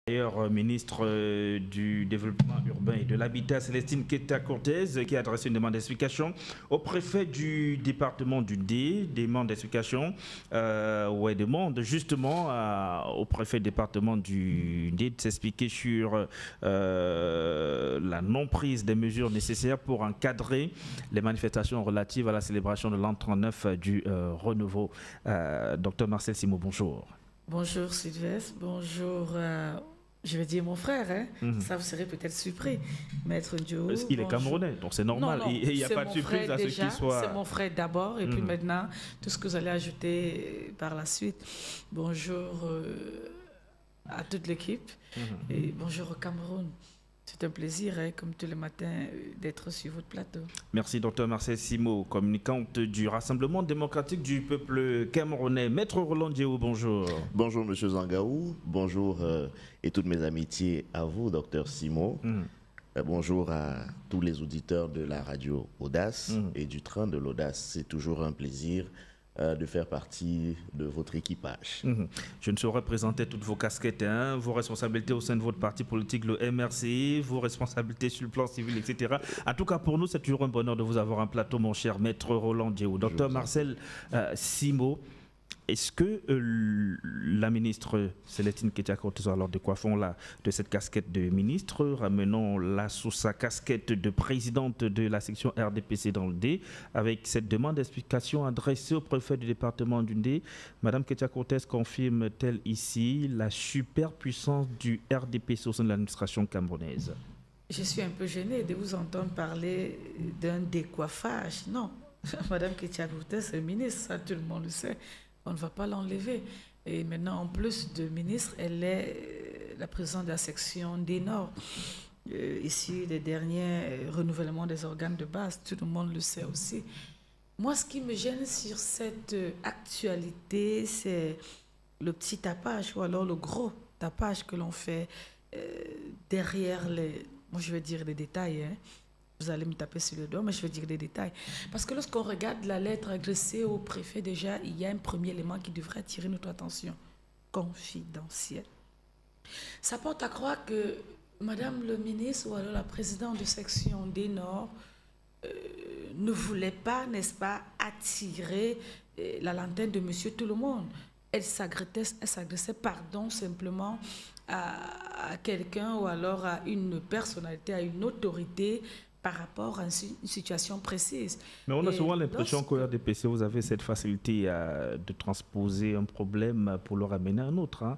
D'ailleurs, ministre du Développement urbain et de l'Habitat, Célestine Keita-Cortez, qui a adressé une demande d'explication au préfet du département du D, demande d'explication, demande justement au préfet du département du D de s'expliquer sur la non-prise des mesures nécessaires pour encadrer les manifestations relatives à la célébration de l'an 39 du renouveau. Docteur Marcel Simot, bonjour. Bonjour Sylvestre, bonjour, je vais dire mon frère, hein. Ça vous serez peut-être surpris, Maître Dio. Il est camerounais, donc c'est normal, il n'y a pas de surprise à ce qu'il soit... C'est mon frère d'abord, et puis maintenant, tout ce que vous allez ajouter par la suite. Bonjour à toute l'équipe, et bonjour au Cameroun. C'est un plaisir, comme tous les matins, d'être sur votre plateau. Merci, docteur Marcel Simot, communicante du Rassemblement démocratique du peuple camerounais. Maître Roland Diéou, bonjour. Bonjour, monsieur Zangaou. Bonjour et toutes mes amitiés à vous, docteur Simot. Bonjour à tous les auditeurs de la radio Audace et du train de l'Audace. C'est toujours un plaisir de faire partie de votre équipage. Je ne saurais présenter toutes vos casquettes, vos responsabilités au sein de votre parti politique, le MRC, vos responsabilités sur le plan civil, etc. En tout cas, pour nous, c'est toujours un bonheur de vous avoir en plateau, mon cher maître Roland Diéou. Docteur Marcel Simot, est-ce que la ministre Célestine Keita-Cortez, alors de quoi font-là de cette casquette de ministre, ramenons-la sous sa casquette de présidente de la section RDPC dans le D, avec cette demande d'explication adressée au préfet du département du D. Madame Keita-Cortez confirme-t-elle ici la superpuissance du RDPC au sein de l'administration camerounaise? Je suis un peu gênée de vous entendre parler d'un décoiffage. Non, Madame Keita-Cortez est ministre, ça tout le monde le sait. On ne va pas l'enlever. Et maintenant, en plus de ministre, elle est la présidente de la section des Nord. Ici, les derniers renouvellements des organes de base, tout le monde le sait aussi. Moi, ce qui me gêne sur cette actualité, c'est le petit tapage ou alors le gros tapage que l'on fait derrière les, moi je vais dire les détails, vous allez me taper sur le dos, mais je vais dire des détails. Parce que lorsqu'on regarde la lettre adressée au préfet, déjà, il y a un premier élément qui devrait attirer notre attention. Confidentiel. Ça porte à croire que Madame le ministre ou alors la présidente de section des Nord ne voulait pas, n'est-ce pas, attirer la lanterne de Monsieur Tout-le-Monde. Elle s'adressait, pardon, simplement à quelqu'un ou alors à une personnalité, à une autorité par rapport à une situation précise. Mais on a souvent l'impression qu'au RDPC, vous avez cette facilité de transposer un problème pour le ramener à un autre.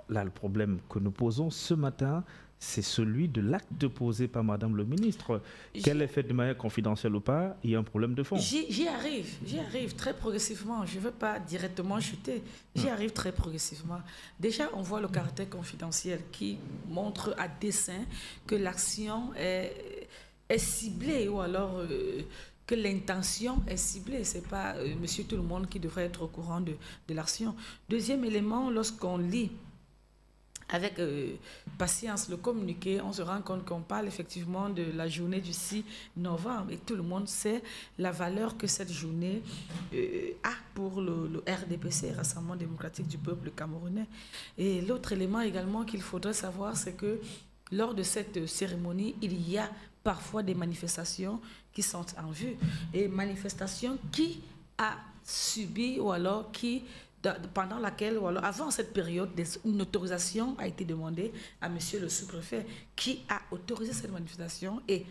Là, le problème que nous posons ce matin, c'est celui de l'acte posé par Madame le ministre. Qu'elle est faite de manière confidentielle ou pas, il y a un problème de fond. J'y arrive très progressivement. Je ne veux pas directement chuter. J'y arrive très progressivement. Déjà, on voit le caractère confidentiel qui montre à dessein que l'action est ciblée ou alors que l'intention est ciblée. Ce n'est pas Monsieur Tout-le-Monde qui devrait être au courant de l'action. Deuxième élément, lorsqu'on lit avec patience le communiqué, on se rend compte qu'on parle effectivement de la journée du 6 novembre et tout le monde sait la valeur que cette journée a pour le RDPC, Rassemblement démocratique du peuple camerounais. Et l'autre élément également qu'il faudrait savoir, c'est que lors de cette cérémonie, il y a parfois des manifestations qui sont en vue et manifestations qui a subi ou alors qui pendant laquelle, ou alors avant cette période, une autorisation a été demandée à monsieur le sous-préfet qui a autorisé cette manifestation et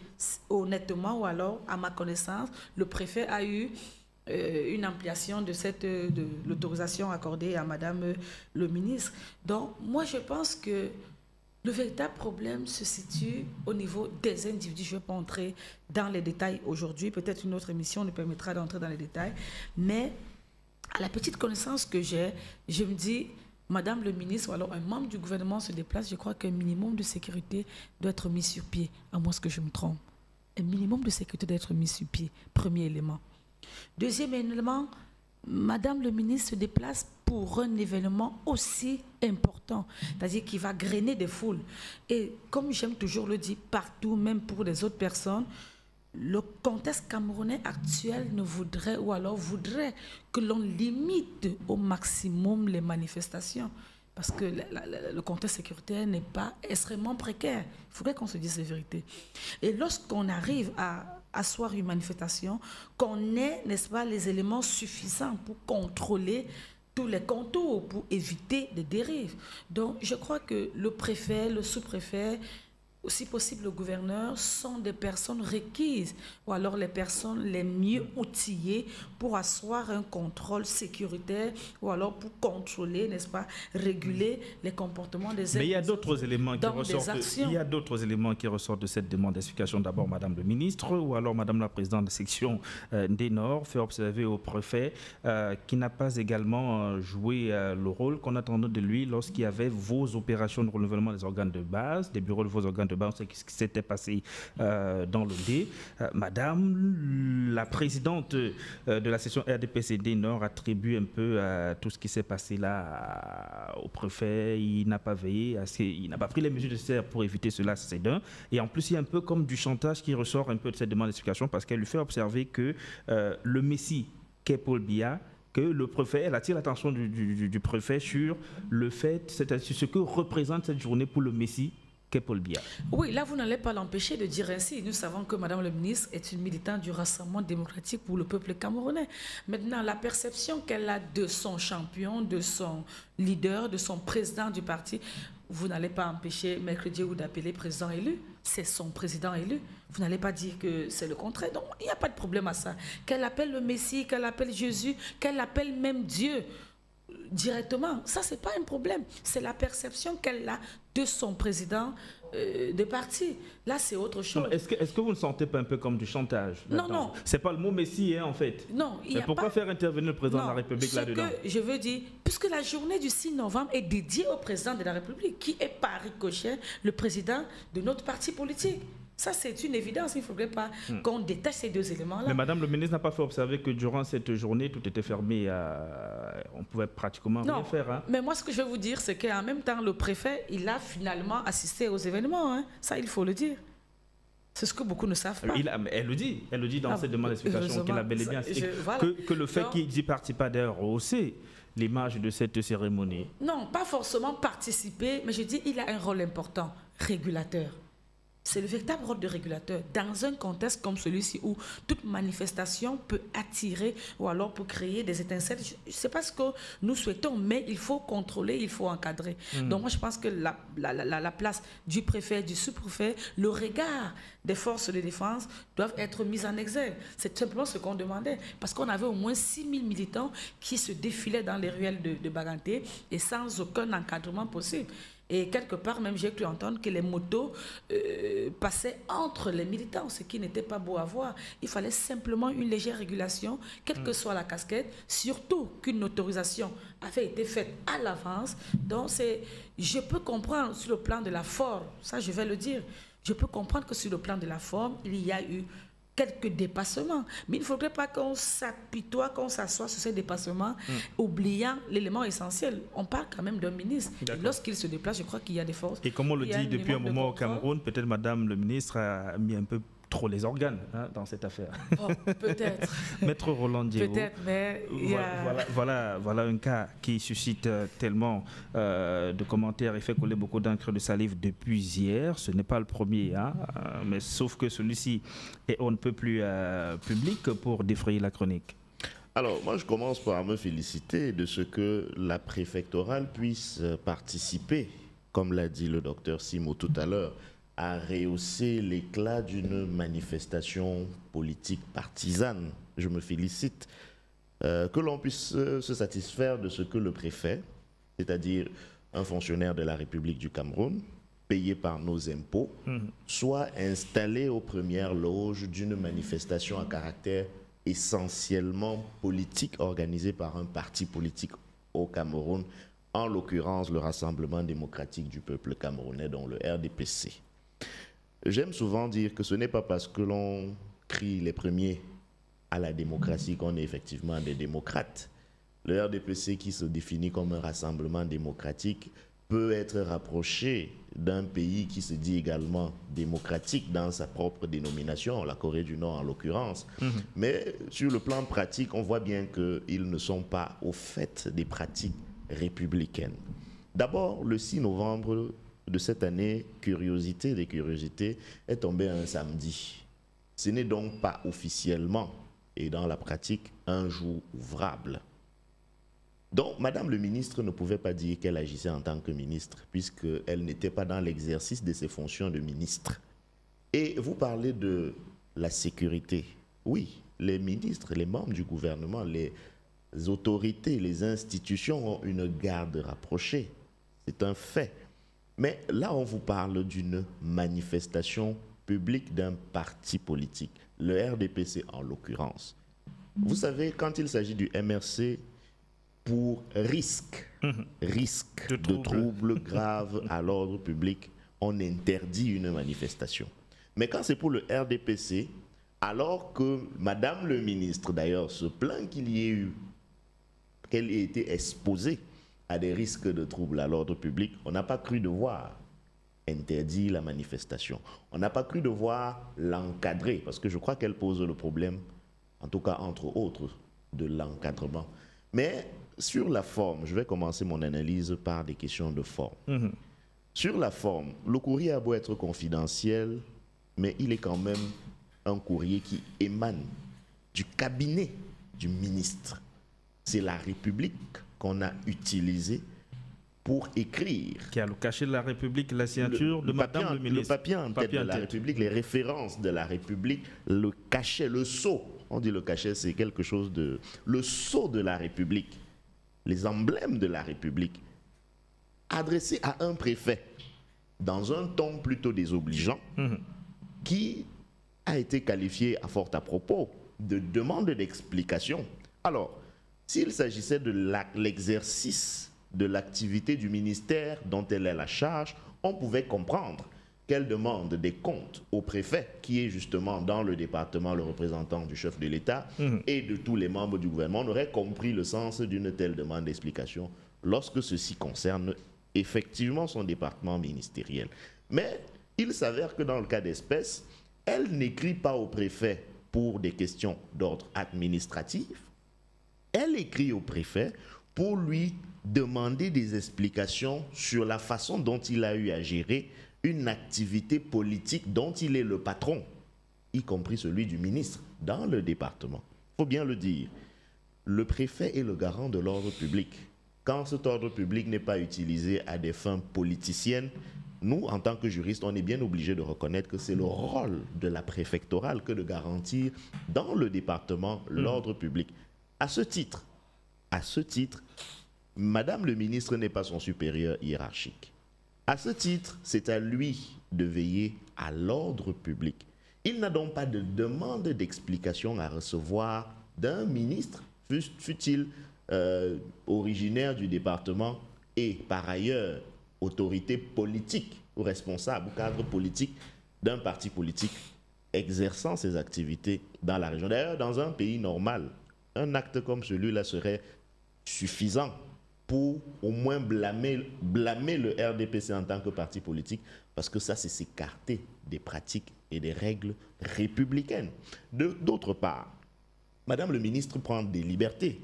honnêtement, ou alors à ma connaissance, le préfet a eu une ampliation de l'autorisation accordée à madame le ministre. Donc, moi, je pense que le véritable problème se situe au niveau des individus. Je ne vais pas entrer dans les détails aujourd'hui. Peut-être une autre émission nous permettra d'entrer dans les détails. Mais à la petite connaissance que j'ai, je me dis, Madame le ministre ou alors un membre du gouvernement se déplace, je crois qu'un minimum de sécurité doit être mis sur pied, à moins que je me trompe. Un minimum de sécurité doit être mis sur pied, premier élément. Deuxième élément, Madame le ministre se déplace pour un événement aussi important, c'est-à-dire qui va grainer des foules. Et comme j'aime toujours le dire partout, même pour les autres personnes, le contexte camerounais actuel ne voudrait, ou alors voudrait que l'on limite au maximum les manifestations. parce que le contexte sécuritaire n'est pas extrêmement précaire. Il faudrait qu'on se dise la vérité. Et lorsqu'on arrive à asseoir une manifestation, qu'on ait, n'est-ce pas, les éléments suffisants pour contrôler tous les contours, pour éviter des dérives. Donc, je crois que le préfet, le sous-préfet, aussi possible le gouverneur, sont des personnes requises, ou alors les personnes les mieux outillées pour asseoir un contrôle sécuritaire, ou alors pour contrôler, n'est-ce pas, réguler les comportements des Mais il y a d'autres éléments qui ressortent. Il y a d'autres éléments qui ressortent de cette demande d'explication. D'abord, Madame le ministre, ou alors Madame la présidente de section des Nord, fait observer au préfet qui n'a pas également joué le rôle qu'on attendait de lui lorsqu'il y avait vos opérations de renouvellement des organes de base, des bureaux de vos organes de base, ce qui s'était passé dans l'OD. Madame la présidente de la section RDPCD Nord attribue un peu tout ce qui s'est passé là au préfet. Il n'a pas veillé, il n'a pas pris les mesures nécessaires pour éviter cela, c'est d'un. Et en plus, il y a un peu comme du chantage qui ressort un peu de cette demande d'explication parce qu'elle lui fait observer que le Messie qu'est Paul Biya, que le préfet, elle attire l'attention du préfet sur le fait, c'est-à-dire ce que représente cette journée pour le Messie qu'est Paul Biya. Oui, là, vous n'allez pas l'empêcher de dire ainsi. Nous savons que Madame le ministre est une militante du Rassemblement démocratique pour le peuple camerounais. Maintenant, la perception qu'elle a de son champion, de son leader, de son président du parti, vous n'allez pas empêcher Maître Diéou d'appeler président élu. C'est son président élu. Vous n'allez pas dire que c'est le contraire. Donc, il n'y a pas de problème à ça. Qu'elle appelle le Messie, qu'elle appelle Jésus, qu'elle appelle même Dieu directement, ça c'est pas un problème, c'est la perception qu'elle a de son président de parti. Là c'est autre chose. Est-ce que vous ne sentez pas un peu comme du chantage? Non. C'est pas le mot Messie en fait. Non, mais pourquoi faire intervenir le président de la République là-dedans? Je veux dire, puisque la journée du 6 novembre est dédiée au président de la République, qui est par ricochet le président de notre parti politique. Ça, c'est une évidence. Il ne faudrait pas qu'on détache ces deux éléments-là. Mais Madame le ministre n'a pas fait observer que durant cette journée, tout était fermé. On pouvait pratiquement rien faire. Hein. Mais moi, ce que je veux vous dire, c'est qu'en même temps, le préfet, il a finalement assisté aux événements. Hein. Ça, il faut le dire. C'est ce que beaucoup ne savent pas. Elle le dit dans cette demande d'explication qu'il a bel et bien assisté. Que le fait qu'il n'y participe pas d'ailleurs hausser l'image de cette cérémonie. Non, pas forcément participer, mais je dis il a un rôle important, régulateur. C'est le véritable rôle de régulateur dans un contexte comme celui-ci où toute manifestation peut attirer ou alors peut créer des étincelles. Je ne sais pas ce que nous souhaitons, mais il faut contrôler, il faut encadrer. Donc moi je pense que la place du préfet, du sous-préfet, le regard des forces de défense doivent être mis en exergue. C'est simplement ce qu'on demandait. Parce qu'on avait au moins 6000 militants qui se défilaient dans les ruelles de Baganté et sans aucun encadrement possible. Et quelque part, même, j'ai cru entendre que les motos passaient entre les militants, ce qui n'était pas beau à voir. Il fallait simplement une légère régulation, quelle que soit la casquette, surtout qu'une autorisation avait été faite à l'avance. Donc, je peux comprendre sur le plan de la forme, ça je vais le dire, je peux comprendre que sur le plan de la forme, il y a eu quelques dépassements. Mais il ne faudrait pas qu'on s'apitoie, qu'on s'assoie sur ces dépassements, oubliant l'élément essentiel. On parle quand même d'un ministre. Lorsqu'il se déplace, je crois qu'il y a des forces. Et comme on le dit depuis un moment au Cameroun, peut-être Madame le ministre a mis un peu trop les organes dans cette affaire. Oh, peut-être. Maître Roland Diéou. Peut-être, mais voilà un cas qui suscite tellement de commentaires et fait couler beaucoup d'encre de salive depuis hier. Ce n'est pas le premier, mais sauf que celui-ci est on ne peut plus public pour défrayer la chronique. Alors, moi, je commence par me féliciter de ce que la préfectorale puisse participer, comme l'a dit le docteur Simo tout à l'heure, à rehausser l'éclat d'une manifestation politique partisane. Je me félicite que l'on puisse se satisfaire de ce que le préfet, c'est-à-dire un fonctionnaire de la République du Cameroun, payé par nos impôts, soit installé aux premières loges d'une manifestation à caractère essentiellement politique organisée par un parti politique au Cameroun, en l'occurrence le Rassemblement démocratique du peuple camerounais, dont le RDPC. J'aime souvent dire que ce n'est pas parce que l'on crie les premiers à la démocratie qu'on est effectivement des démocrates. Le RDPC, qui se définit comme un rassemblement démocratique, peut être rapproché d'un pays qui se dit également démocratique dans sa propre dénomination, la Corée du Nord en l'occurrence. Mais sur le plan pratique, on voit bien qu'ils ne sont pas au fait des pratiques républicaines. D'abord, le 6 novembre de cette année, curiosité des curiosités, est tombé un samedi. Ce n'est donc pas officiellement, et dans la pratique, un jour ouvrable. Donc, Madame le ministre ne pouvait pas dire qu'elle agissait en tant que ministre, puisqu'elle n'était pas dans l'exercice de ses fonctions de ministre. Et vous parlez de la sécurité. Oui, les ministres, les membres du gouvernement, les autorités, les institutions ont une garde rapprochée. C'est un fait. Mais là, on vous parle d'une manifestation publique d'un parti politique, le RDPC en l'occurrence. Vous savez, quand il s'agit du MRC, pour risque de troubles graves à l'ordre public, on interdit une manifestation. Mais quand c'est pour le RDPC, alors que Madame le ministre d'ailleurs se plaint qu'elle ait été exposée à des risques de troubles à l'ordre public, on n'a pas cru devoir interdire la manifestation. On n'a pas cru devoir l'encadrer, parce que je crois qu'elle pose le problème, en tout cas entre autres, de l'encadrement. Mais sur la forme, je vais commencer mon analyse par des questions de forme. Sur la forme, le courrier a beau être confidentiel, mais il est quand même un courrier qui émane du cabinet du ministre. C'est la République qu'on a utilisée pour écrire. Qui a le cachet de la République, la signature de Madame le ministre. Le papier en tête de la République, les références de la République, le cachet, le sceau. On dit le cachet, c'est quelque chose de... Le sceau de la République, les emblèmes de la République, adressés à un préfet, dans un ton plutôt désobligeant, qui a été qualifié à fort à propos de demande d'explication. Alors, s'il s'agissait de l'exercice de l'activité du ministère dont elle est la charge, on pouvait comprendre qu'elle demande des comptes au préfet, qui est justement dans le département le représentant du chef de l'État et de tous les membres du gouvernement. On aurait compris le sens d'une telle demande d'explication lorsque ceci concerne effectivement son département ministériel. Mais il s'avère que dans le cas d'espèce, elle n'écrit pas au préfet pour des questions d'ordre administratif. Elle écrit au préfet pour lui demander des explications sur la façon dont il a eu à gérer une activité politique dont il est le patron, y compris celui du ministre, dans le département. Il faut bien le dire, le préfet est le garant de l'ordre public. Quand cet ordre public n'est pas utilisé à des fins politiciennes, nous, en tant que juristes, on est bien obligé de reconnaître que c'est le rôle de la préfectorale que de garantir dans le département l'ordre public. À ce titre, Madame le ministre n'est pas son supérieur hiérarchique. À ce titre, c'est à lui de veiller à l'ordre public. Il n'a donc pas de demande d'explication à recevoir d'un ministre, fût-il originaire du département et par ailleurs autorité politique ou responsable ou cadre politique d'un parti politique exerçant ses activités dans la région. D'ailleurs, dans un pays normal, un acte comme celui-là serait suffisant pour au moins blâmer le RDPC en tant que parti politique, parce que ça, c'est s'écarter des pratiques et des règles républicaines. D'autre part, Madame le ministre prend des libertés.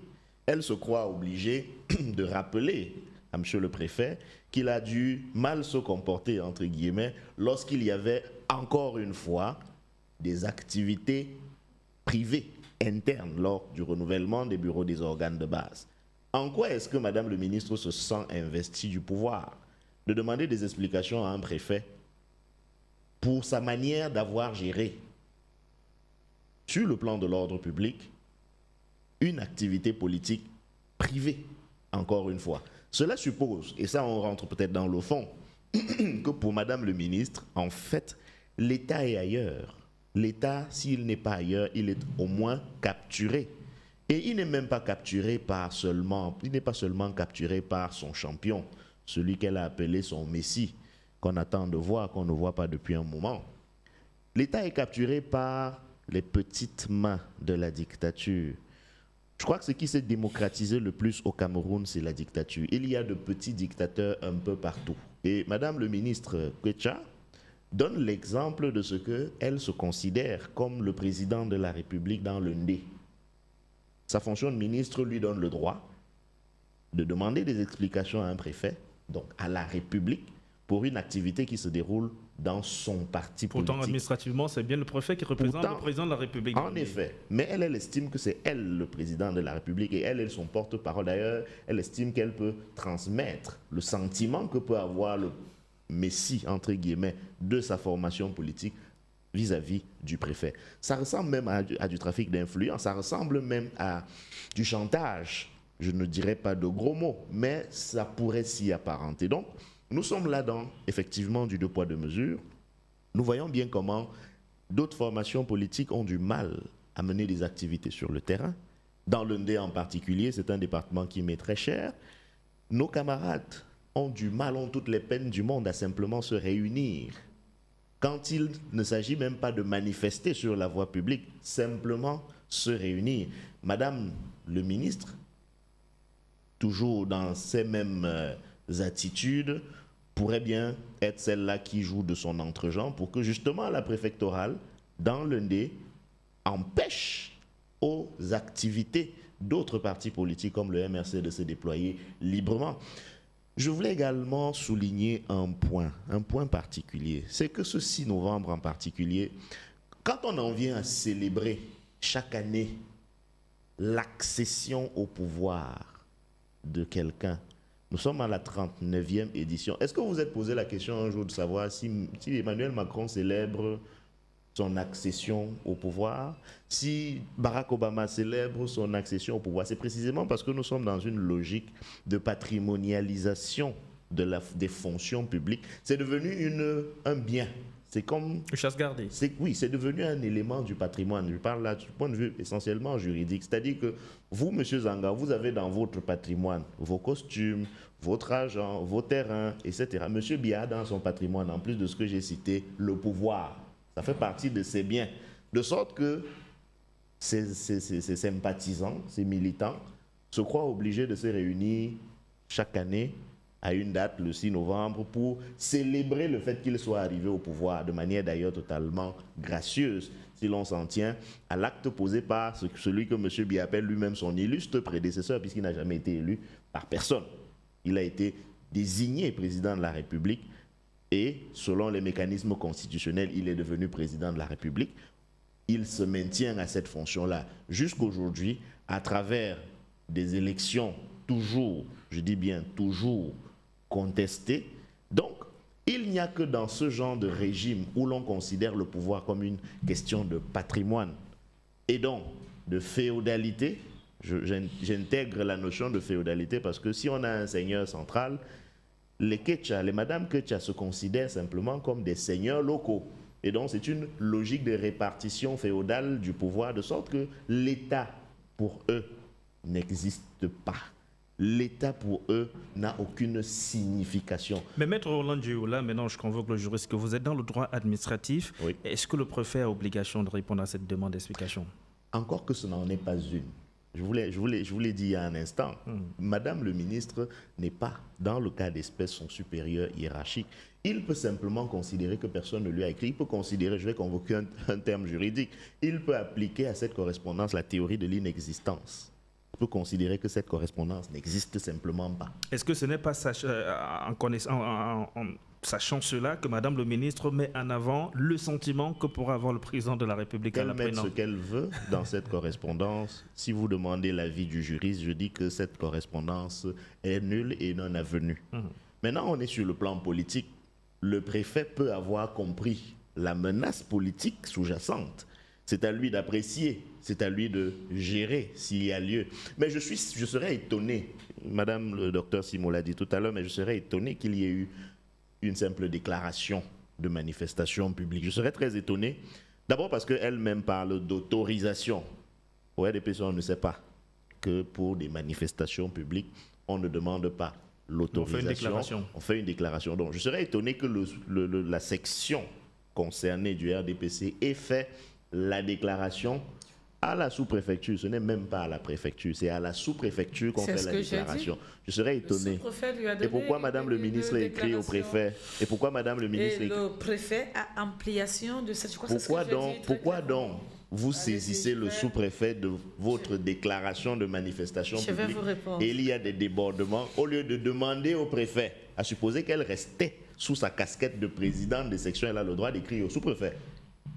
Elle se croit obligée de rappeler à Monsieur le préfet qu'il a dû mal se comporter, entre guillemets, lorsqu'il y avait encore une fois des activités privées internes lors du renouvellement des bureaux des organes de base. En quoi est-ce que Madame le ministre se sent investie du pouvoir de demander des explications à un préfet pour sa manière d'avoir géré, sur le plan de l'ordre public, une activité politique privée, encore une fois? Cela suppose, et ça on rentre peut-être dans le fond, que pour Madame le ministre, en fait, l'État est ailleurs. L'État, s'il n'est pas ailleurs, il est au moins capturé. Et il n'est même pas capturé il n'est pas seulement capturé par son champion, celui qu'elle a appelé son messie, qu'on attend de voir, qu'on ne voit pas depuis un moment. L'État est capturé par les petites mains de la dictature. Je crois que ce qui s'est démocratisé le plus au Cameroun, c'est la dictature. Il y a de petits dictateurs un peu partout. Et Madame le ministre Kwecha donne l'exemple de ce qu'elle se considère comme le président de la République dans le Ndé. Sa fonction de ministre lui donne le droit de demander des explications à un préfet donc à la République, pour une activité qui se déroule dans son parti politique. Pourtant, administrativement, c'est bien le préfet qui représente le président de la République. En effet, mais elle estime que c'est elle le président de la République et elle est son porte-parole. D'ailleurs, elle estime qu'elle peut transmettre le sentiment que peut avoir le messie, entre guillemets, de sa formation politique vis-à-vis du préfet. Ça ressemble même à du trafic d'influence, ça ressemble même à du chantage. Je ne dirais pas de gros mots, mais ça pourrait s'y apparenter. Donc, nous sommes là dans, effectivement, du deux poids, deux mesures. Nous voyons bien comment d'autres formations politiques ont du mal à mener des activités sur le terrain. Dans l'Undé en particulier, c'est un département qui m'est très cher. Nos camarades ont du mal, ont toutes les peines du monde à simplement se réunir. Quand il ne s'agit même pas de manifester sur la voie publique, simplement se réunir. Madame le ministre, toujours dans ces mêmes attitudes, pourrait bien être celle-là qui joue de son entre-gens pour que justement la préfectorale, dans l'Undé, empêche aux activités d'autres partis politiques comme le MRC de se déployer librement. Je voulais également souligner un point particulier. C'est que ce 6 novembre en particulier, quand on en vient à célébrer chaque année l'accession au pouvoir de quelqu'un, nous sommes à la 39e édition. Est-ce que vous vous êtes posé la question un jour de savoir si Emmanuel Macron célèbre son accession au pouvoir, si Barack Obama célèbre son accession au pouvoir? C'est précisément parce que nous sommes dans une logique de patrimonialisation des fonctions publiques. C'est devenu un bien. C'est comme... chasse gardée. Oui, c'est devenu un élément du patrimoine. Je parle là du point de vue essentiellement juridique. C'est-à-dire que vous, M. Zanga, vous avez dans votre patrimoine vos costumes, votre argent, vos terrains, etc. M. Biya, dans son patrimoine, en plus de ce que j'ai cité, le pouvoir. Ça fait partie de ses biens. De sorte que ces sympathisants, ces militants, se croient obligés de se réunir chaque année à une date, le 6 novembre, pour célébrer le fait qu'il soit arrivé au pouvoir, de manière d'ailleurs totalement gracieuse, si l'on s'en tient à l'acte posé par celui que M. Biya appelle lui-même son illustre prédécesseur, puisqu'il n'a jamais été élu par personne. Il a été désigné président de la République et, selon les mécanismes constitutionnels, il est devenu président de la République. Il se maintient à cette fonction-là jusqu'aujourd'hui à travers des élections toujours, je dis bien toujours, contestées. Donc, il n'y a que dans ce genre de régime où l'on considère le pouvoir comme une question de patrimoine et donc de féodalité. J'intègre la notion de féodalité parce que si on a un seigneur central, les Quechas, les Madame Quechas se considèrent simplement comme des seigneurs locaux. Et donc, c'est une logique de répartition féodale du pouvoir, de sorte que l'État, pour eux, n'existe pas. L'État, pour eux, n'a aucune signification. Mais Maître Roland Dioula, là, maintenant, je convoque le juriste que vous êtes dans le droit administratif. Oui. Est-ce que le préfet a obligation de répondre à cette demande d'explication? Encore que ce n'en est pas une. Je vous l'ai dit il y a un instant, Madame le ministre n'est pas, dans le cas d'espèce, son supérieur hiérarchique. Il peut simplement considérer que personne ne lui a écrit. Il peut considérer, je vais convoquer un terme juridique, il peut appliquer à cette correspondance la théorie de l'inexistence. Il peut considérer que cette correspondance n'existe simplement pas. Est-ce que ce n'est pas sachant cela que Madame le ministre met en avant le sentiment que pourra avoir le président de la République à la présidence? Elle met ce qu'elle veut dans cette correspondance. Si vous demandez l'avis du juriste, je dis que cette correspondance est nulle et non avenue. Maintenant, on est sur le plan politique. Le préfet peut avoir compris la menace politique sous-jacente. C'est à lui d'apprécier, c'est à lui de gérer s'il y a lieu. Mais je serais étonné, Madame le docteur Simon l'a dit tout à l'heure, mais je serais étonné qu'il y ait eu une simple déclaration de manifestation publique. Je serais très étonné, d'abord parce qu'elle-même parle d'autorisation. Au RDPC, on ne sait pas que pour des manifestations publiques, on ne demande pas l'autorisation. On fait une déclaration. Donc, je serais étonné que la section concernée du RDPC ait fait la déclaration à la sous-préfecture. Ce n'est même pas à la préfecture, c'est à la sous-préfecture qu'on fait la déclaration. Je serais étonné. Et pourquoi Madame le ministre écrit au préfet? Et pourquoi Madame le ministre écrit? Le préfet a ampliation de cette... Pourquoi donc vous saisissez le sous-préfet de votre déclaration de manifestation publique et il y a des débordements au lieu de demander au préfet à supposer qu'elle restait sous sa casquette de présidente des sections. Elle a le droit d'écrire au sous-préfet.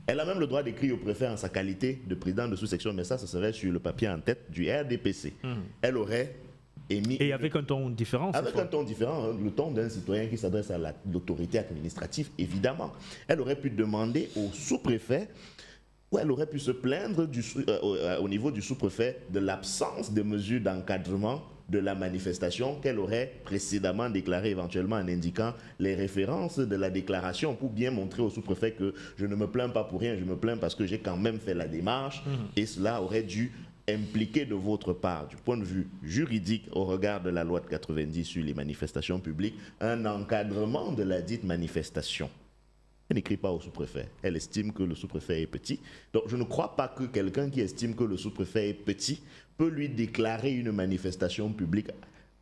Elle a même le droit d'écrire au préfet en sa qualité de président de sous-section, mais ça, ce serait sur le papier en tête du RDPC. Elle aurait émis... Et avec un ton différent. Avec un ton différent, hein, le ton d'un citoyen qui s'adresse à l'autorité administrative, évidemment. Elle aurait pu demander au sous-préfet, ou elle aurait pu se plaindre au niveau du sous-préfet de l'absence de mesures d'encadrement de la manifestation qu'elle aurait précédemment déclarée, éventuellement en indiquant les références de la déclaration pour bien montrer au sous-préfet que je ne me plains pas pour rien, je me plains parce que j'ai quand même fait la démarche et cela aurait dû impliquer de votre part, du point de vue juridique, au regard de la loi de 90 sur les manifestations publiques, un encadrement de la dite manifestation. Elle n'écrit pas au sous-préfet. Elle estime que le sous-préfet est petit. Donc je ne crois pas que quelqu'un qui estime que le sous-préfet est petit peut lui déclarer une manifestation publique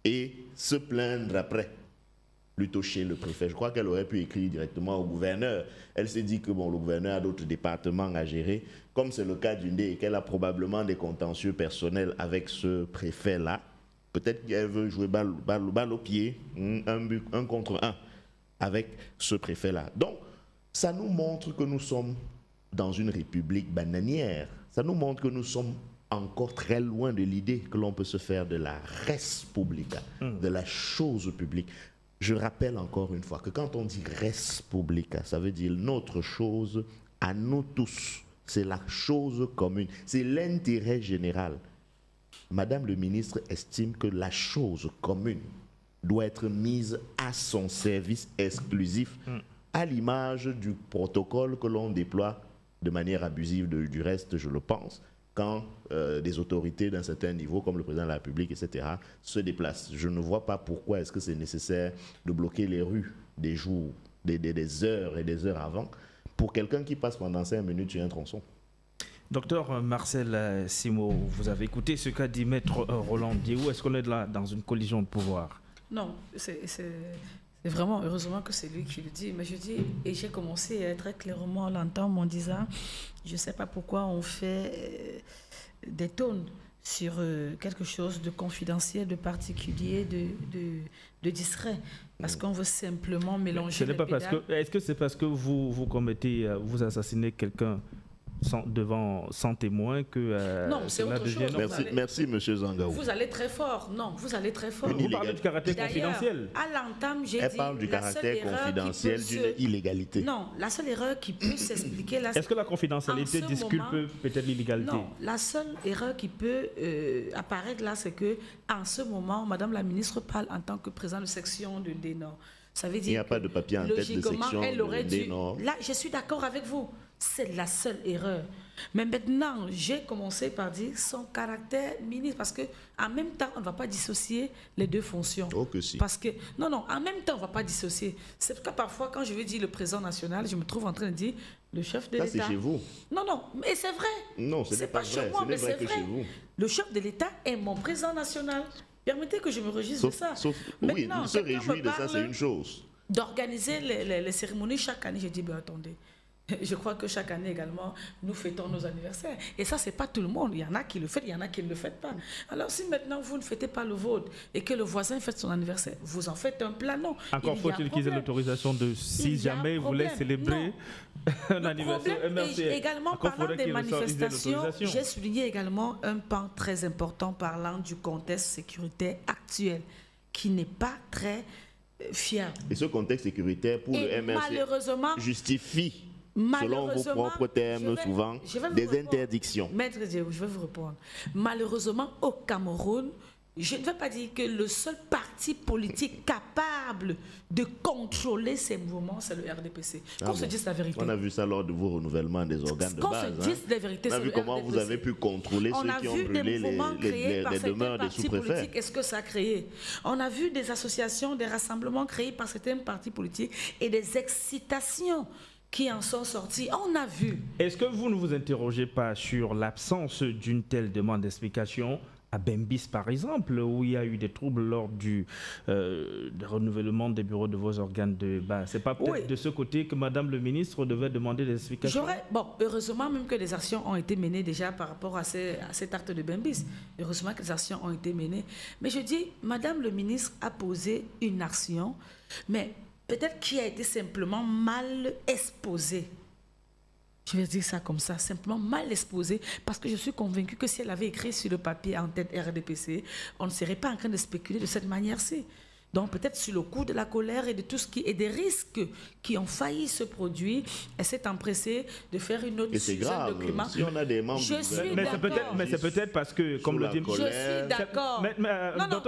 et se plaindre après, plutôt chez le préfet. Je crois qu'elle aurait pu écrire directement au gouverneur. Elle s'est dit que bon, le gouverneur a d'autres départements à gérer, comme c'est le cas d'une et qu'elle a probablement des contentieux personnels avec ce préfet-là. Peut-être qu'elle veut jouer balle au pied, un contre un avec ce préfet-là. Donc, ça nous montre que nous sommes dans une république bananière. Ça nous montre que nous sommes encore très loin de l'idée que l'on peut se faire de la res publica, de la chose publique. Je rappelle encore une fois que quand on dit res publica, ça veut dire notre chose à nous tous. C'est la chose commune. C'est l'intérêt général. Madame le ministre estime que la chose commune doit être mise à son service exclusif, à l'image du protocole que l'on déploie de manière abusive du reste, je le pense, quand des autorités d'un certain niveau, comme le président de la République, etc., se déplacent. Je ne vois pas pourquoi est-ce que c'est nécessaire de bloquer les rues des jours, des heures et des heures avant, pour quelqu'un qui passe pendant 5 minutes sur un tronçon. Docteur Marcel Simot, vous avez écouté ce qu'a dit Maître Roland Diéou. Est-ce qu'on est là dans une collision de pouvoir? Non, c'est vraiment heureusement que c'est lui qui le dit. Mais je dis, et j'ai commencé très clairement à l'entendre en disant, je ne sais pas pourquoi on fait des tonnes sur quelque chose de confidentiel, de particulier, de discret. Parce qu'on veut simplement mélanger les pédales. Est-ce que c'est parce que vous commettez, vous assassinez quelqu'un sans témoin que non, c'est autre chose. Merci, M. Zangaou. Vous allez très fort. Non, vous allez très fort. Vous parlez du caractère confidentiel. À l'entame, j'ai dit... Elle parle du caractère confidentiel d'une illégalité. Non, la seule erreur qui peut s'expliquer... Est-ce que la confidentialité disculpe peut-être l'illégalité? Non, la seule erreur qui peut apparaître là, c'est que en ce moment, Madame la ministre parle en tant que présidente de section de Dénor. Ça veut dire il n'y a pas de papier en tête de section de Dénor. Là, je suis d'accord avec vous. C'est la seule erreur. Mais maintenant, j'ai commencé par dire son caractère ministre, parce qu'en même temps, on ne va pas dissocier les deux fonctions. Oh que si. Parce que, non, en même temps, on ne va pas dissocier. C'est pourquoi parfois, quand je veux dire le président national, je me trouve en train de dire le chef de l'État. Ça, c'est chez vous. Non, mais c'est vrai. Non, ce n'est pas vrai. Chez moi, mais c'est vrai. Chez vous. Le chef de l'État est mon président national. Permettez que je me réjouisse de ça. Oui, se réjouir de ça, c'est une chose. D'organiser les cérémonies chaque année, j'ai dit, ben attendez. Je crois que chaque année également, nous fêtons nos anniversaires. Et ça, ce n'est pas tout le monde. Il y en a qui le fêtent, il y en a qui ne le fêtent pas. Alors, si maintenant vous ne fêtez pas le vôtre et que le voisin fête son anniversaire, vous en faites un plat, non. Encore faut-il qu'ils aient l'autorisation de, si jamais vous voulez célébrer un anniversaire. Et également, parlant des manifestations, j'ai souligné également un pan très important parlant du contexte sécuritaire actuel, qui n'est pas très fiable. Et ce contexte sécuritaire, pour le MRC, justifie, selon vos propres termes, souvent, des interdictions. Maître Diéou, je vais vous répondre. Malheureusement, au Cameroun, je ne veux pas dire que le seul parti politique capable de contrôler ces mouvements, c'est le RDPC. Qu'on se dise la vérité. On a vu ça lors de vos renouvellements des organes de base. Qu'on se dise la vérité. On a vu comment vous avez pu contrôler ceux qui ont brûlé les demeures des sous-préfets. Qu'est-ce que ça a créé? On a vu des associations, des rassemblements créés par certains partis politiques et des excitations qui en sont sortis. On a vu. Est-ce que vous ne vous interrogez pas sur l'absence d'une telle demande d'explication à Bembis, par exemple, où il y a eu des troubles lors du renouvellement des bureaux de vos organes de base. C'est pas peut-être de ce côté que Madame le ministre devait demander des explications? Bon, heureusement même que les actions ont été menées déjà par rapport à cet acte de Bembis. Heureusement que les actions ont été menées. Mais je dis, Madame le ministre a posé une action, mais peut-être qui a été simplement mal exposée. Je vais dire ça comme ça, simplement mal exposée, parce que je suis convaincue que si elle avait écrit sur le papier en tête RDPC, on ne serait pas en train de spéculer de cette manière-ci. Donc peut-être sur le coup de la colère et de tout ce qui est des risques qui ont failli se produire, elle s'est empressée de faire une autre sujet de document. Si on a des membres mais c'est peut-être parce que, comme le dit... Je suis d'accord. Non,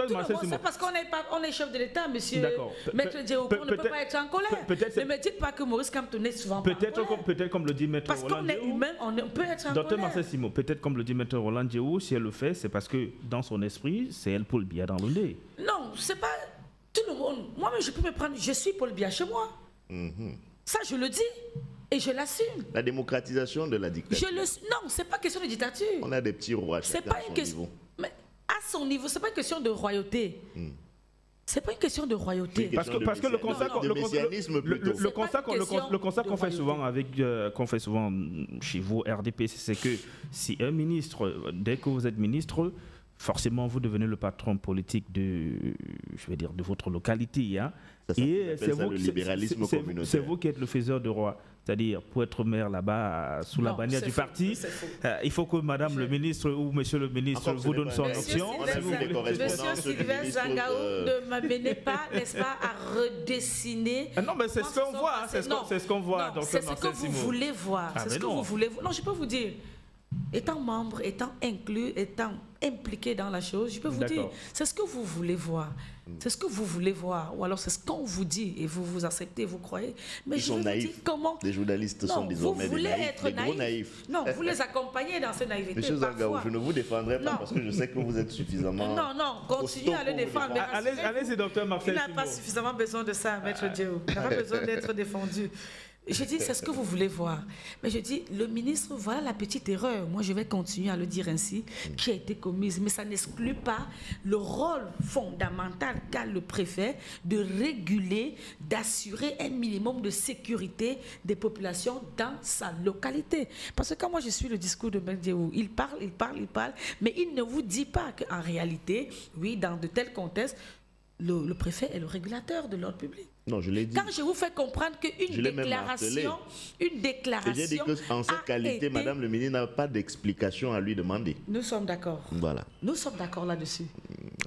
c'est parce qu'on est chef de l'État, monsieur. Maître Djéou, on ne peut pas être en colère. Ne me dites pas que Maurice Kamto n'est souvent pas en colère. Peut-être comme le dit Maître Roland Djéou. Parce qu'on est humain, on peut être en colère. Docteur Marcel Simon, peut-être comme le dit Maître Roland Djéou, si elle le fait, c'est parce que dans son esprit, c'est elle Paul Biya dans le nez. Non, c'est pas... Tout le monde, moi-même, je peux me prendre, je suis Paul Biya chez moi. Ça, je le dis et je l'assume. La démocratisation de la dictature. Non, c'est pas question de dictature. On a des petits rois. C'est pas une question. Mais à son niveau, c'est pas une question de royauté. C'est pas une question de royauté. Parce que le constat qu'on fait souvent chez vous RDP, c'est que si un ministre, dès que vous êtes ministre, forcément, vous devenez le patron politique de votre localité. Hein? Et c'est vous qui êtes le faiseur de roi. C'est-à-dire, pour être maire là-bas, sous la bannière du parti, il faut que Madame le ministre ou Monsieur le ministre vous donne son option. Monsieur Sylvain Zangaou ne m'amenez pas, n'est-ce pas, à redessiner. Non, mais c'est ce qu'on voit. C'est ce qu'on voit. C'est ce que vous voulez voir. C'est ce que vous voulez voir. Non, je peux vous dire. Étant membre, étant inclus, étant impliqué dans la chose, je peux vous dire, c'est ce que vous voulez voir. C'est ce que vous voulez voir. Ou alors c'est ce qu'on vous dit et vous acceptez, vous croyez. Mais je vous dis comment... Les journalistes sont désormais des gros naïfs. Non, vous les accompagnez dans cette naïveté. Monsieur Zangaou, je ne vous défendrai pas parce que je sais que vous êtes suffisamment... Non, continuez à le défendre. Allez-y, docteur Marcel Simon. Il n'a pas suffisamment besoin de ça, Maître Djéou. Il n'a pas besoin d'être défendu. Je dis, c'est ce que vous voulez voir. Mais je dis, le ministre, voilà la petite erreur. Moi, je vais continuer à le dire ainsi, qui a été commise. Mais ça n'exclut pas le rôle fondamental qu'a le préfet de réguler, d'assurer un minimum de sécurité des populations dans sa localité. Parce que quand moi, je suis le discours de Maître Djéou, il parle, mais il ne vous dit pas qu'en réalité, oui, dans de tels contextes, le préfet est le régulateur de l'ordre public. Non, je l'ai dit. Quand je vous fais comprendre qu'une déclaration... J'ai dit qu'en cette qualité, Madame le ministre n'a pas d'explication à lui demander. Nous sommes d'accord. Voilà. Nous sommes d'accord là-dessus.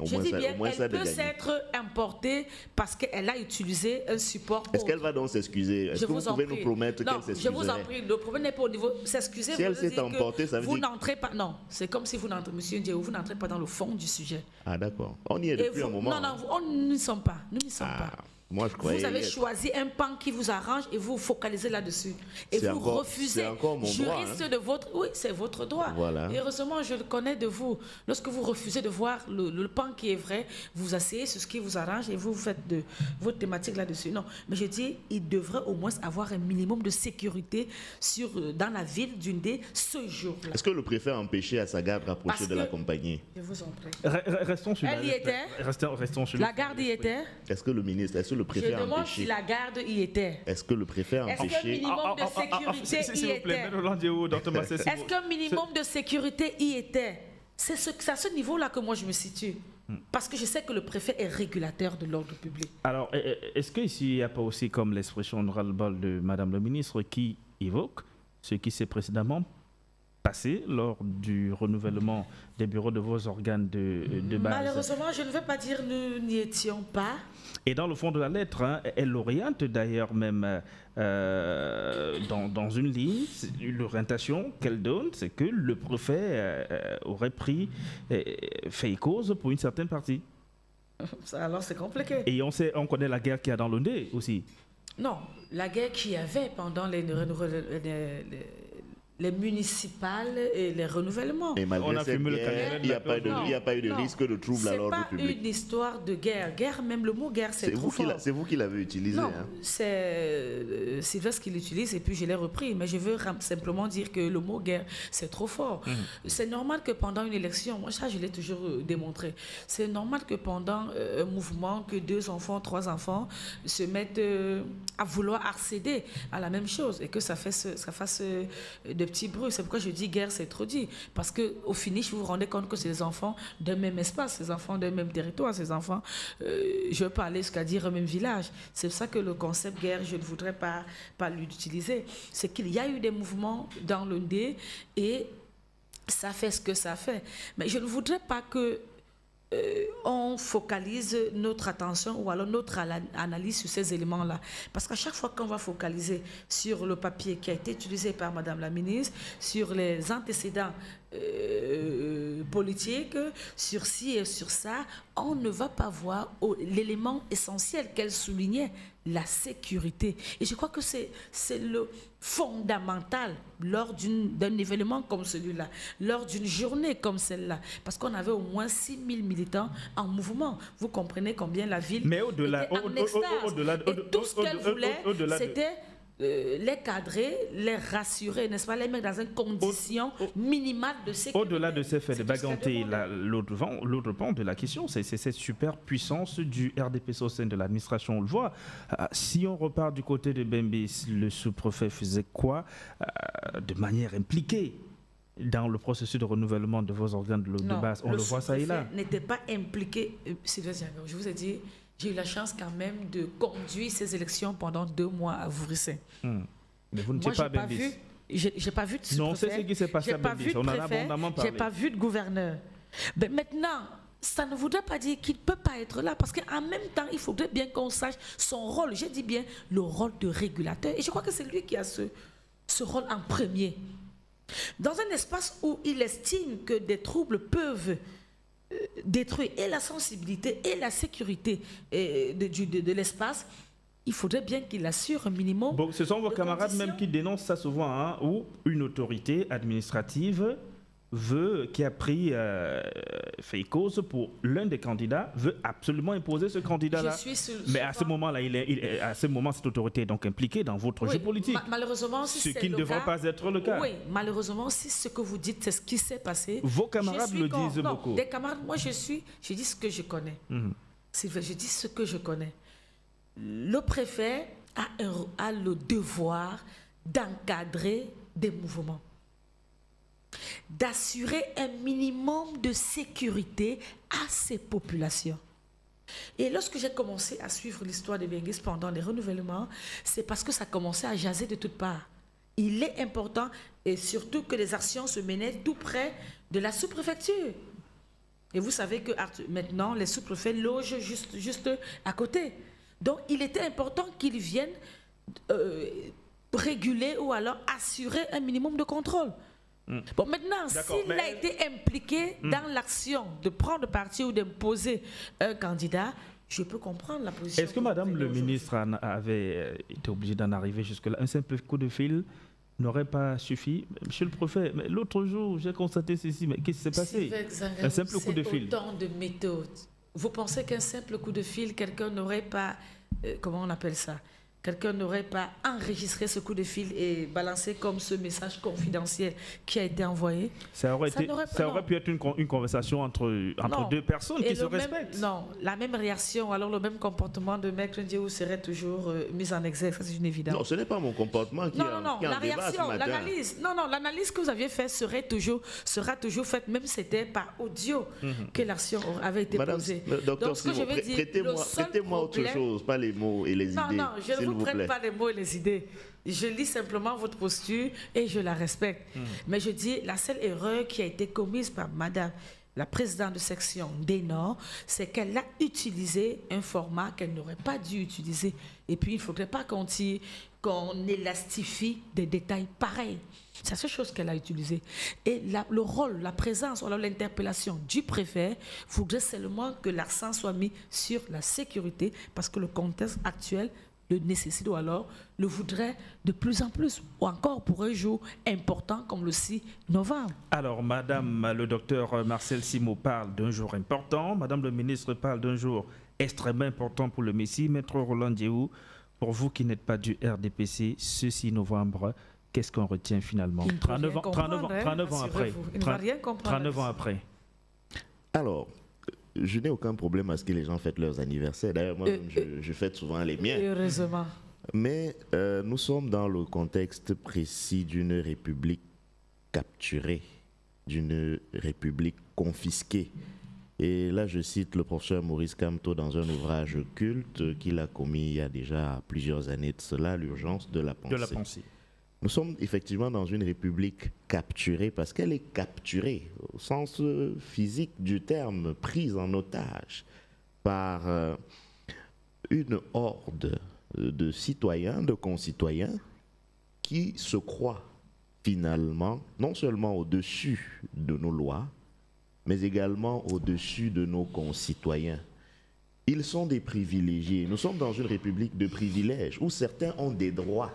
Je dis bien, elle peut s'être importée parce qu'elle a utilisé un support. Est-ce qu'elle va donc s'excuser? Est-ce que vous pouvez nous promettre qu'elle s'excuserait? Non, je vous en prie. Le problème n'est pas au niveau s'excuser. Si elle s'est emportée, ça veut dire... Vous n'entrez pas... Non, c'est comme si vous n'entrez... Monsieur Djéou, vous n'entrez pas dans le fond du sujet. Ah d'accord. On y est depuis un moment. Non, nous n'y sommes pas. Nous n'y sommes pas. Moi, je croyais vous avez choisi un pan qui vous arrange et vous focalisez là-dessus. Et vous refusez, juriste de votre... Oui, c'est votre droit. Voilà. Et heureusement, je le connais de vous. Lorsque vous refusez de voir le pan qui est vrai, vous asseyez sur ce qui vous arrange et vous faites de votre thématique là-dessus. Non, mais je dis, il devrait au moins avoir un minimum de sécurité dans la ville d'Undé ce jour-là. Est-ce que le préfet a empêché à sa garde rapprocher de la compagnie? Je vous en prie. Restons sur Elle y était. Restons sur la garde y était. Est-ce que le ministre... le préfet a empêché? Je demande si la garde y était. Est-ce que le préfet a empêché? Est-ce qu'un minimum de sécurité y était? Est-ce qu'un minimum de sécurité y était? C'est à ce niveau-là que moi je me situe. Parce que je sais que le préfet est régulateur de l'ordre public. Alors, est-ce qu'ici, il n'y a pas aussi comme l'expression de ras-le-bol de Madame le ministre qui évoque ce qui s'est précédemment passé lors du renouvellement des bureaux de vos organes de base? Malheureusement, je ne veux pas dire nous n'y étions pas. Et dans le fond de la lettre, hein, elle oriente d'ailleurs même dans une ligne, l'orientation qu'elle donne, c'est que le préfet aurait fait cause pour une certaine partie. Alors c'est compliqué. Et on connaît la guerre qu'il y a dans l'Ondé aussi. Non, la guerre qu'il y avait pendant les municipales et les renouvellements. Et malgré cette guerre, il n'y a pas eu de risque de trouble à l'ordre public. C'est pas une histoire de guerre. Guerre, même le mot guerre, c'est trop fort. C'est vous qui l'avez utilisé. Non, hein. c'est Sylvestre qui l'utilise et puis je l'ai repris. Mais je veux simplement dire que le mot guerre, c'est trop fort. C'est normal que pendant une élection, moi ça je l'ai toujours démontré, c'est normal que pendant un mouvement, que 2 enfants, 3 enfants se mettent à vouloir accéder à la même chose et que ça fasse de petits bruits. C'est pourquoi je dis guerre, c'est trop dit. Parce qu'au finish, vous vous rendez compte que c'est des enfants d'un même espace, ces enfants d'un même territoire, ces enfants, je veux pas aller jusqu'à dire un même village. C'est pour ça que le concept guerre, je ne voudrais pas l'utiliser. C'est qu'il y a eu des mouvements dans le Ndé et ça fait ce que ça fait. Mais je ne voudrais pas que on focalise notre attention ou alors notre analyse sur ces éléments-là. Parce qu'à chaque fois qu'on va focaliser sur le papier qui a été utilisé par Madame la ministre, sur les antécédents politiques, sur ci et sur ça, on ne va pas voir l'élément essentiel qu'elle soulignait, la sécurité. Et je crois que c'est le fondamental lors d'un événement comme celui-là, lors d'une journée comme celle-là, parce qu'on avait au moins 6000 militants en mouvement. Vous comprenez combien la ville était en extase. Et tout ce qu'elle voulait, c'était les cadrer, les rassurer, n'est-ce pas, les mettre dans une condition minimale de sécurité. Au-delà de ces faits de baganter, l'autre pan de la question, c'est cette super puissance du RDPC au sein de l'administration. On le voit. Si on repart du côté de Bembis, le sous-préfet faisait quoi de manière impliquée dans le processus de renouvellement de vos organes de base? On le voit ça et là. Le n'était pas impliqué. Sylvestre Diago, je vous ai dit, j'ai eu la chance quand même de conduire ces élections pendant 2 mois à Vourissin. Mais vous n'étiez pas à Bembis. J'ai pas vu de sous-préfet. Non, c'est ce qui s'est passé à Bembis. On en a abondamment parlé. J'ai pas vu de gouverneur. Mais maintenant, ça ne voudrait pas dire qu'il ne peut pas être là, parce qu'en même temps, il faudrait bien qu'on sache son rôle. J'ai dit bien le rôle de régulateur. Et je crois que c'est lui qui a ce rôle en premier. Dans un espace où il estime que des troubles peuvent détruire et la sensibilité et la sécurité de l'espace, il faudrait bien qu'il assure un minimum. Bon, ce sont vos camarades même qui dénoncent ça souvent, hein, où une autorité administrative qui a pris fait cause pour l'un des candidats, veut absolument imposer ce candidat-là. Mais à ce moment-là, à ce moment, cette autorité est donc impliquée dans votre jeu politique. Malheureusement, si ce qui ne devrait pas être le cas. Oui, malheureusement, si ce que vous dites, c'est ce qui s'est passé. Vos camarades le disent beaucoup. Des camarades, moi je dis ce que je connais. Je dis ce que je connais. Le préfet a le devoir d'encadrer des mouvements, d'assurer un minimum de sécurité à ces populations. Et lorsque j'ai commencé à suivre l'histoire de Bembis pendant les renouvellements, c'est parce que ça commençait à jaser de toutes parts. Il est important, et surtout que les actions se menaient tout près de la sous-préfecture. Et vous savez que maintenant, les sous-préfets logent juste à côté. Donc, il était important qu'ils viennent réguler ou alors assurer un minimum de contrôle. Bon, maintenant, s'il a été impliqué dans l'action de prendre parti ou d'imposer un candidat, je peux comprendre la position. Est-ce que Madame le ministre avait été obligée d'en arriver jusque-là? Un simple coup de fil n'aurait pas suffi? Monsieur le préfet, l'autre jour, j'ai constaté ceci, mais qu'est-ce qui s'est passé? Un simple coup de fil. C'est autant de méthodes. Vous pensez qu'un simple coup de fil, quelqu'un n'aurait pas, comment on appelle ça? Quelqu'un n'aurait pas enregistré ce coup de fil et balancé comme ce message confidentiel qui a été envoyé? Ça aurait pu être une conversation entre 2 personnes qui se respectent. Non, la même réaction, alors le même comportement de Maître Ndiaye serait toujours mis en exergue, c'est une évidence. Non, ce n'est pas mon comportement qui la réaction, l'analyse que vous aviez faite sera toujours faite, même si c'était par audio que l'action avait été posée. Docteur Simon, prêtez-moi autre chose, pas les mots et les idées. Non, je ne vous prête pas les mots et les idées. Je lis simplement votre posture et je la respecte. Mais je dis, la seule erreur qui a été commise par Madame la présidente de section des Nord, c'est qu'elle a utilisé un format qu'elle n'aurait pas dû utiliser. Et puis, il ne faudrait pas qu'on élastifie des détails pareils. C'est la seule chose qu'elle a utilisée. Et le rôle, la présence, ou alors l'interpellation du préfet voudrait seulement que l'accent soit mis sur la sécurité, parce que le contexte actuel le nécessite ou alors le voudrait de plus en plus, ou encore pour un jour important comme le 6 novembre. Alors, Madame le docteur Marcel Simot parle d'un jour important, Madame le ministre parle d'un jour extrêmement important pour le Messie. Maître Roland Djehou, pour vous qui n'êtes pas du RDPC, ce 6 novembre, qu'est-ce qu'on retient finalement? 39 ans après. 39 ans après. Alors, je n'ai aucun problème à ce que les gens fêtent leurs anniversaires. D'ailleurs, moi, je fête souvent les miens. Heureusement. Mais nous sommes dans le contexte précis d'une république capturée, d'une république confisquée. Et là, je cite le professeur Maurice Kamto dans un ouvrage culte qu'il a commis il y a déjà plusieurs années de cela, L'urgence de la pensée. Nous sommes effectivement dans une république capturée parce qu'elle est capturée au sens physique du terme, prise en otage par une horde de citoyens, de concitoyens qui se croient finalement non seulement au-dessus de nos lois, mais également au-dessus de nos concitoyens. Ils sont des privilégiés. Nous sommes dans une république de privilèges où certains ont des droits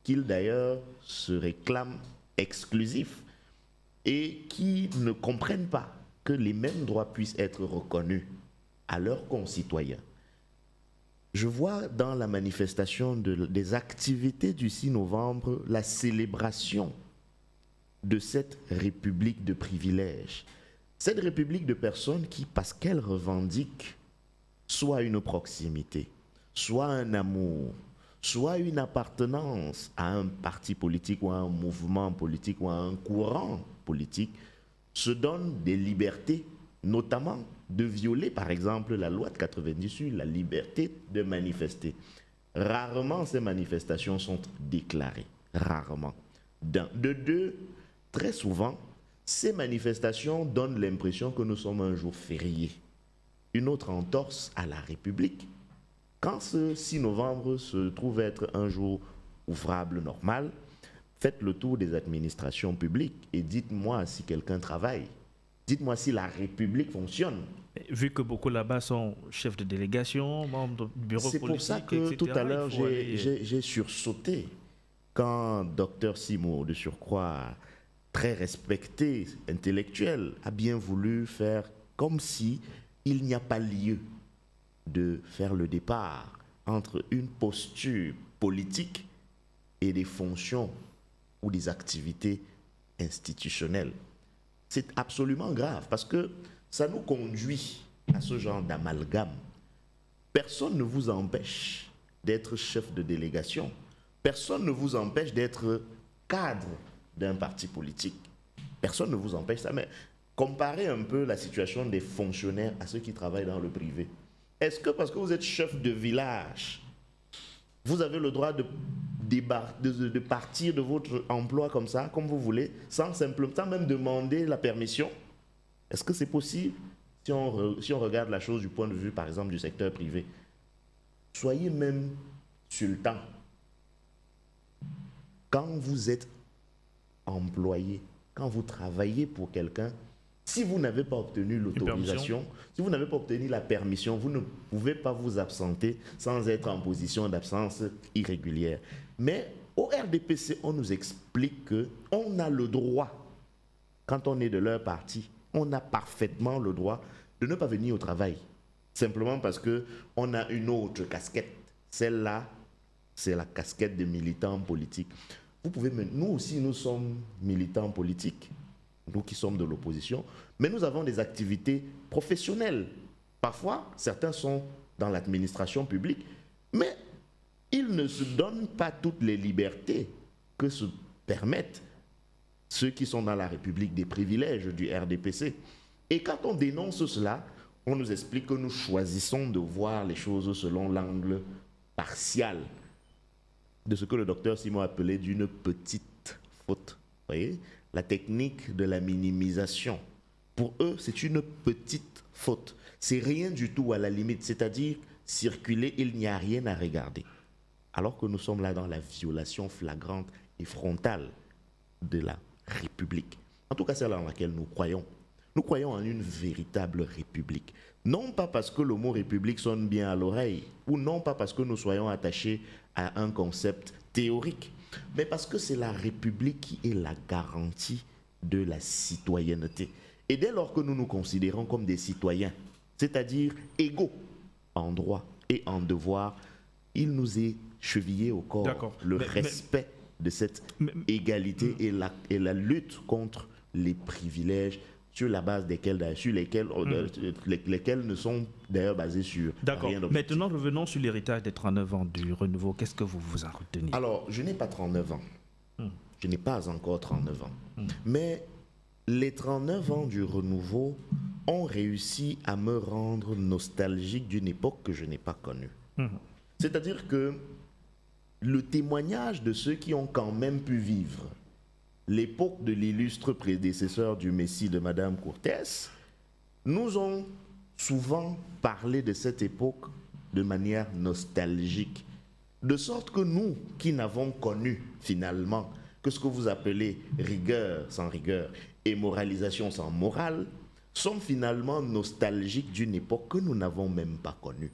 qu'ils d'ailleurs se réclament exclusifs et qui ne comprennent pas que les mêmes droits puissent être reconnus à leurs concitoyens. Je vois dans la manifestation des activités du 6 novembre la célébration de cette république de privilèges. Cette république de personnes qui, parce qu'elles revendiquent soit une proximité, soit un amour, soit une appartenance à un parti politique ou à un mouvement politique ou à un courant politique, se donnent des libertés, notamment de violer par exemple la loi de 98, la liberté de manifester. Rarement ces manifestations sont déclarées, rarement. De deux, très souvent, ces manifestations donnent l'impression que nous sommes un jour férié, une autre entorse à la République. Quand ce 6 novembre se trouve être un jour ouvrable normal, faites le tour des administrations publiques et dites-moi si quelqu'un travaille. Dites-moi si la République fonctionne. Vu que beaucoup là-bas sont chefs de délégation, membres de bureau politique, c'est pour ça que etc., tout à l'heure j'ai sursauté quand Dr Simot, de surcroît très respecté, intellectuel, a bien voulu faire comme si il n'y a pas lieu de faire le départ entre une posture politique et des fonctions ou des activités institutionnelles. C'est absolument grave parce que ça nous conduit à ce genre d'amalgame. Personne ne vous empêche d'être chef de délégation. Personne ne vous empêche d'être cadre d'un parti politique. Personne ne vous empêche ça. Mais comparez un peu la situation des fonctionnaires à ceux qui travaillent dans le privé. Est-ce que parce que vous êtes chef de village, vous avez le droit de partir de votre emploi comme ça, comme vous voulez, sans même demander la permission? Est-ce que c'est possible si on regarde la chose du point de vue, par exemple, du secteur privé? Soyez même sultan. Quand vous êtes employé, quand vous travaillez pour quelqu'un, si vous n'avez pas obtenu l'autorisation, si vous n'avez pas obtenu la permission, vous ne pouvez pas vous absenter sans être en position d'absence irrégulière. Mais au RDPC, on nous explique qu'on a le droit, quand on est de leur parti, on a parfaitement le droit de ne pas venir au travail. Simplement parce qu'on a une autre casquette. Celle-là, c'est la casquette de militant politique. Vous pouvez, nous aussi, nous sommes militants politiques, nous qui sommes de l'opposition, mais nous avons des activités professionnelles. Parfois, certains sont dans l'administration publique, mais ils ne se donnent pas toutes les libertés que se permettent ceux qui sont dans la République des privilèges du RDPC. Et quand on dénonce cela, on nous explique que nous choisissons de voir les choses selon l'angle partial de ce que le docteur Simot appelait d'une petite faute. Vous voyez, la technique de la minimisation. Pour eux, c'est une petite faute. C'est rien du tout à la limite. C'est-à-dire, circuler, il n'y a rien à regarder. Alors que nous sommes là dans la violation flagrante et frontale de la République. En tout cas, c'est là dans laquelle nous croyons. Nous croyons en une véritable république. Non pas parce que le mot république sonne bien à l'oreille, ou non pas parce que nous soyons attachés à un concept théorique, mais parce que c'est la république qui est la garantie de la citoyenneté. Et dès lors que nous nous considérons comme des citoyens, c'est-à-dire égaux en droit et en devoir, il nous est chevillé au corps le respect de cette égalité et la lutte contre les privilèges sur la base desquels, lesquels ne sont d'ailleurs basés sur rien d'objectif. Maintenant, revenons sur l'héritage des 39 ans du renouveau. Qu'est-ce que vous vous en retenez? Alors, je n'ai pas 39 ans. Je n'ai pas encore 39 ans. Mais les 39 ans du renouveau ont réussi à me rendre nostalgique d'une époque que je n'ai pas connue. C'est-à-dire que le témoignage de ceux qui ont quand même pu vivre l'époque de l'illustre prédécesseur du Messie de Madame Courtès nous ont souvent parlé de cette époque de manière nostalgique. De sorte que nous, qui n'avons connu finalement que ce que vous appelez rigueur sans rigueur et moralisation sans morale, sommes finalement nostalgiques d'une époque que nous n'avons même pas connue.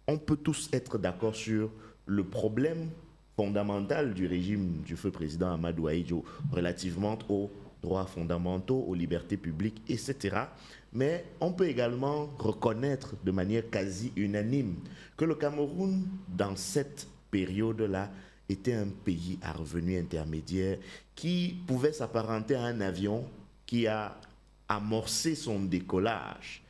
On peut tous être d'accord sur le problème fondamental du régime du feu président Amadou Ahidjo relativement aux droits fondamentaux, aux libertés publiques, etc. Mais on peut également reconnaître de manière quasi unanime que le Cameroun, dans cette période-là, était un pays à revenus intermédiaires qui pouvait s'apparenter à un avion qui a amorcé son décollage.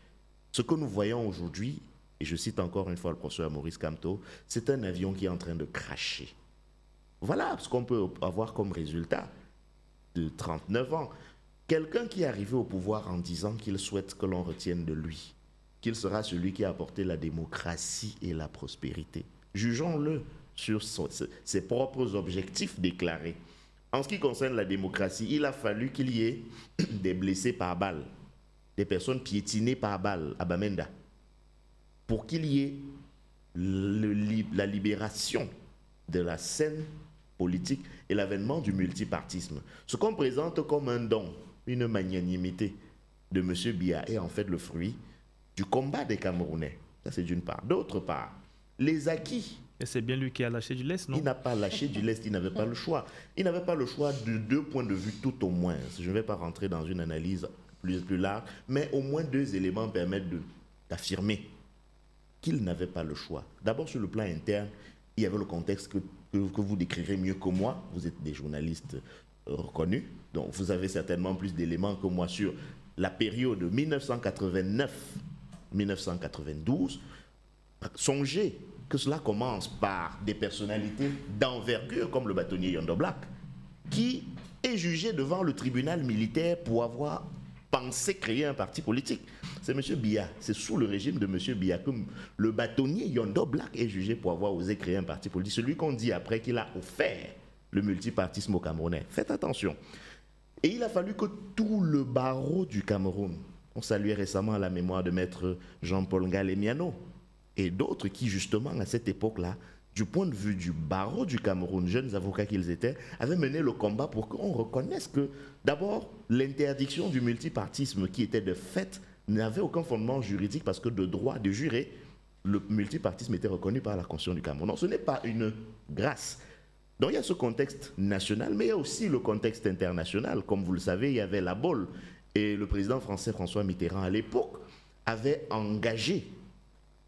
Ce que nous voyons aujourd'hui, et je cite encore une fois le professeur Maurice Kamto, c'est un avion qui est en train de cracher. Voilà ce qu'on peut avoir comme résultat de 39 ans. Quelqu'un qui est arrivé au pouvoir en disant qu'il souhaite que l'on retienne de lui, qu'il sera celui qui a apporté la démocratie et la prospérité. Jugeons-le sur ses propres objectifs déclarés. En ce qui concerne la démocratie, il a fallu qu'il y ait des blessés par balle, des personnes piétinées par balle à Bamenda, pour qu'il y ait la libération de la scène politique et l'avènement du multipartisme. Ce qu'on présente comme un don, une magnanimité de M. Biya est en fait le fruit du combat des Camerounais. Ça, c'est d'une part. D'autre part, les acquis. Et c'est bien lui qui a lâché du lest, non? Il n'a pas lâché du lest, il n'avait pas le choix. Il n'avait pas le choix de deux points de vue tout au moins. Je ne vais pas rentrer dans une analyse plus large, mais au moins deux éléments permettent d'affirmer qu'il n'avait pas le choix. D'abord, sur le plan interne, il y avait le contexte que vous décrirez mieux que moi. Vous êtes des journalistes reconnus, donc vous avez certainement plus d'éléments que moi sur la période 1989-1992. Songez que cela commence par des personnalités d'envergure comme le bâtonnier Yondo Black, qui est jugé devant le tribunal militaire pour avoir pensé créer un parti politique. C'est M. Biya, c'est sous le régime de M. Biya que le bâtonnier Yondo Black est jugé pour avoir osé créer un parti politique. Celui qu'on dit après qu'il a offert le multipartisme au Camerounais. Faites attention. Et il a fallu que tout le barreau du Cameroun, on saluait récemment la mémoire de maître Jean-Paul Ngalemiano, et d'autres qui, justement, à cette époque-là, du point de vue du barreau du Cameroun, jeunes avocats qu'ils étaient, avaient mené le combat pour qu'on reconnaisse que, d'abord, l'interdiction du multipartisme qui était de fait n'avait aucun fondement juridique parce que de droit de juré, le multipartisme était reconnu par la Constitution du Cameroun. Non, ce n'est pas une grâce. Donc il y a ce contexte national, mais il y a aussi le contexte international. Comme vous le savez, il y avait la bolle. Et le président français François Mitterrand, à l'époque, avait engagé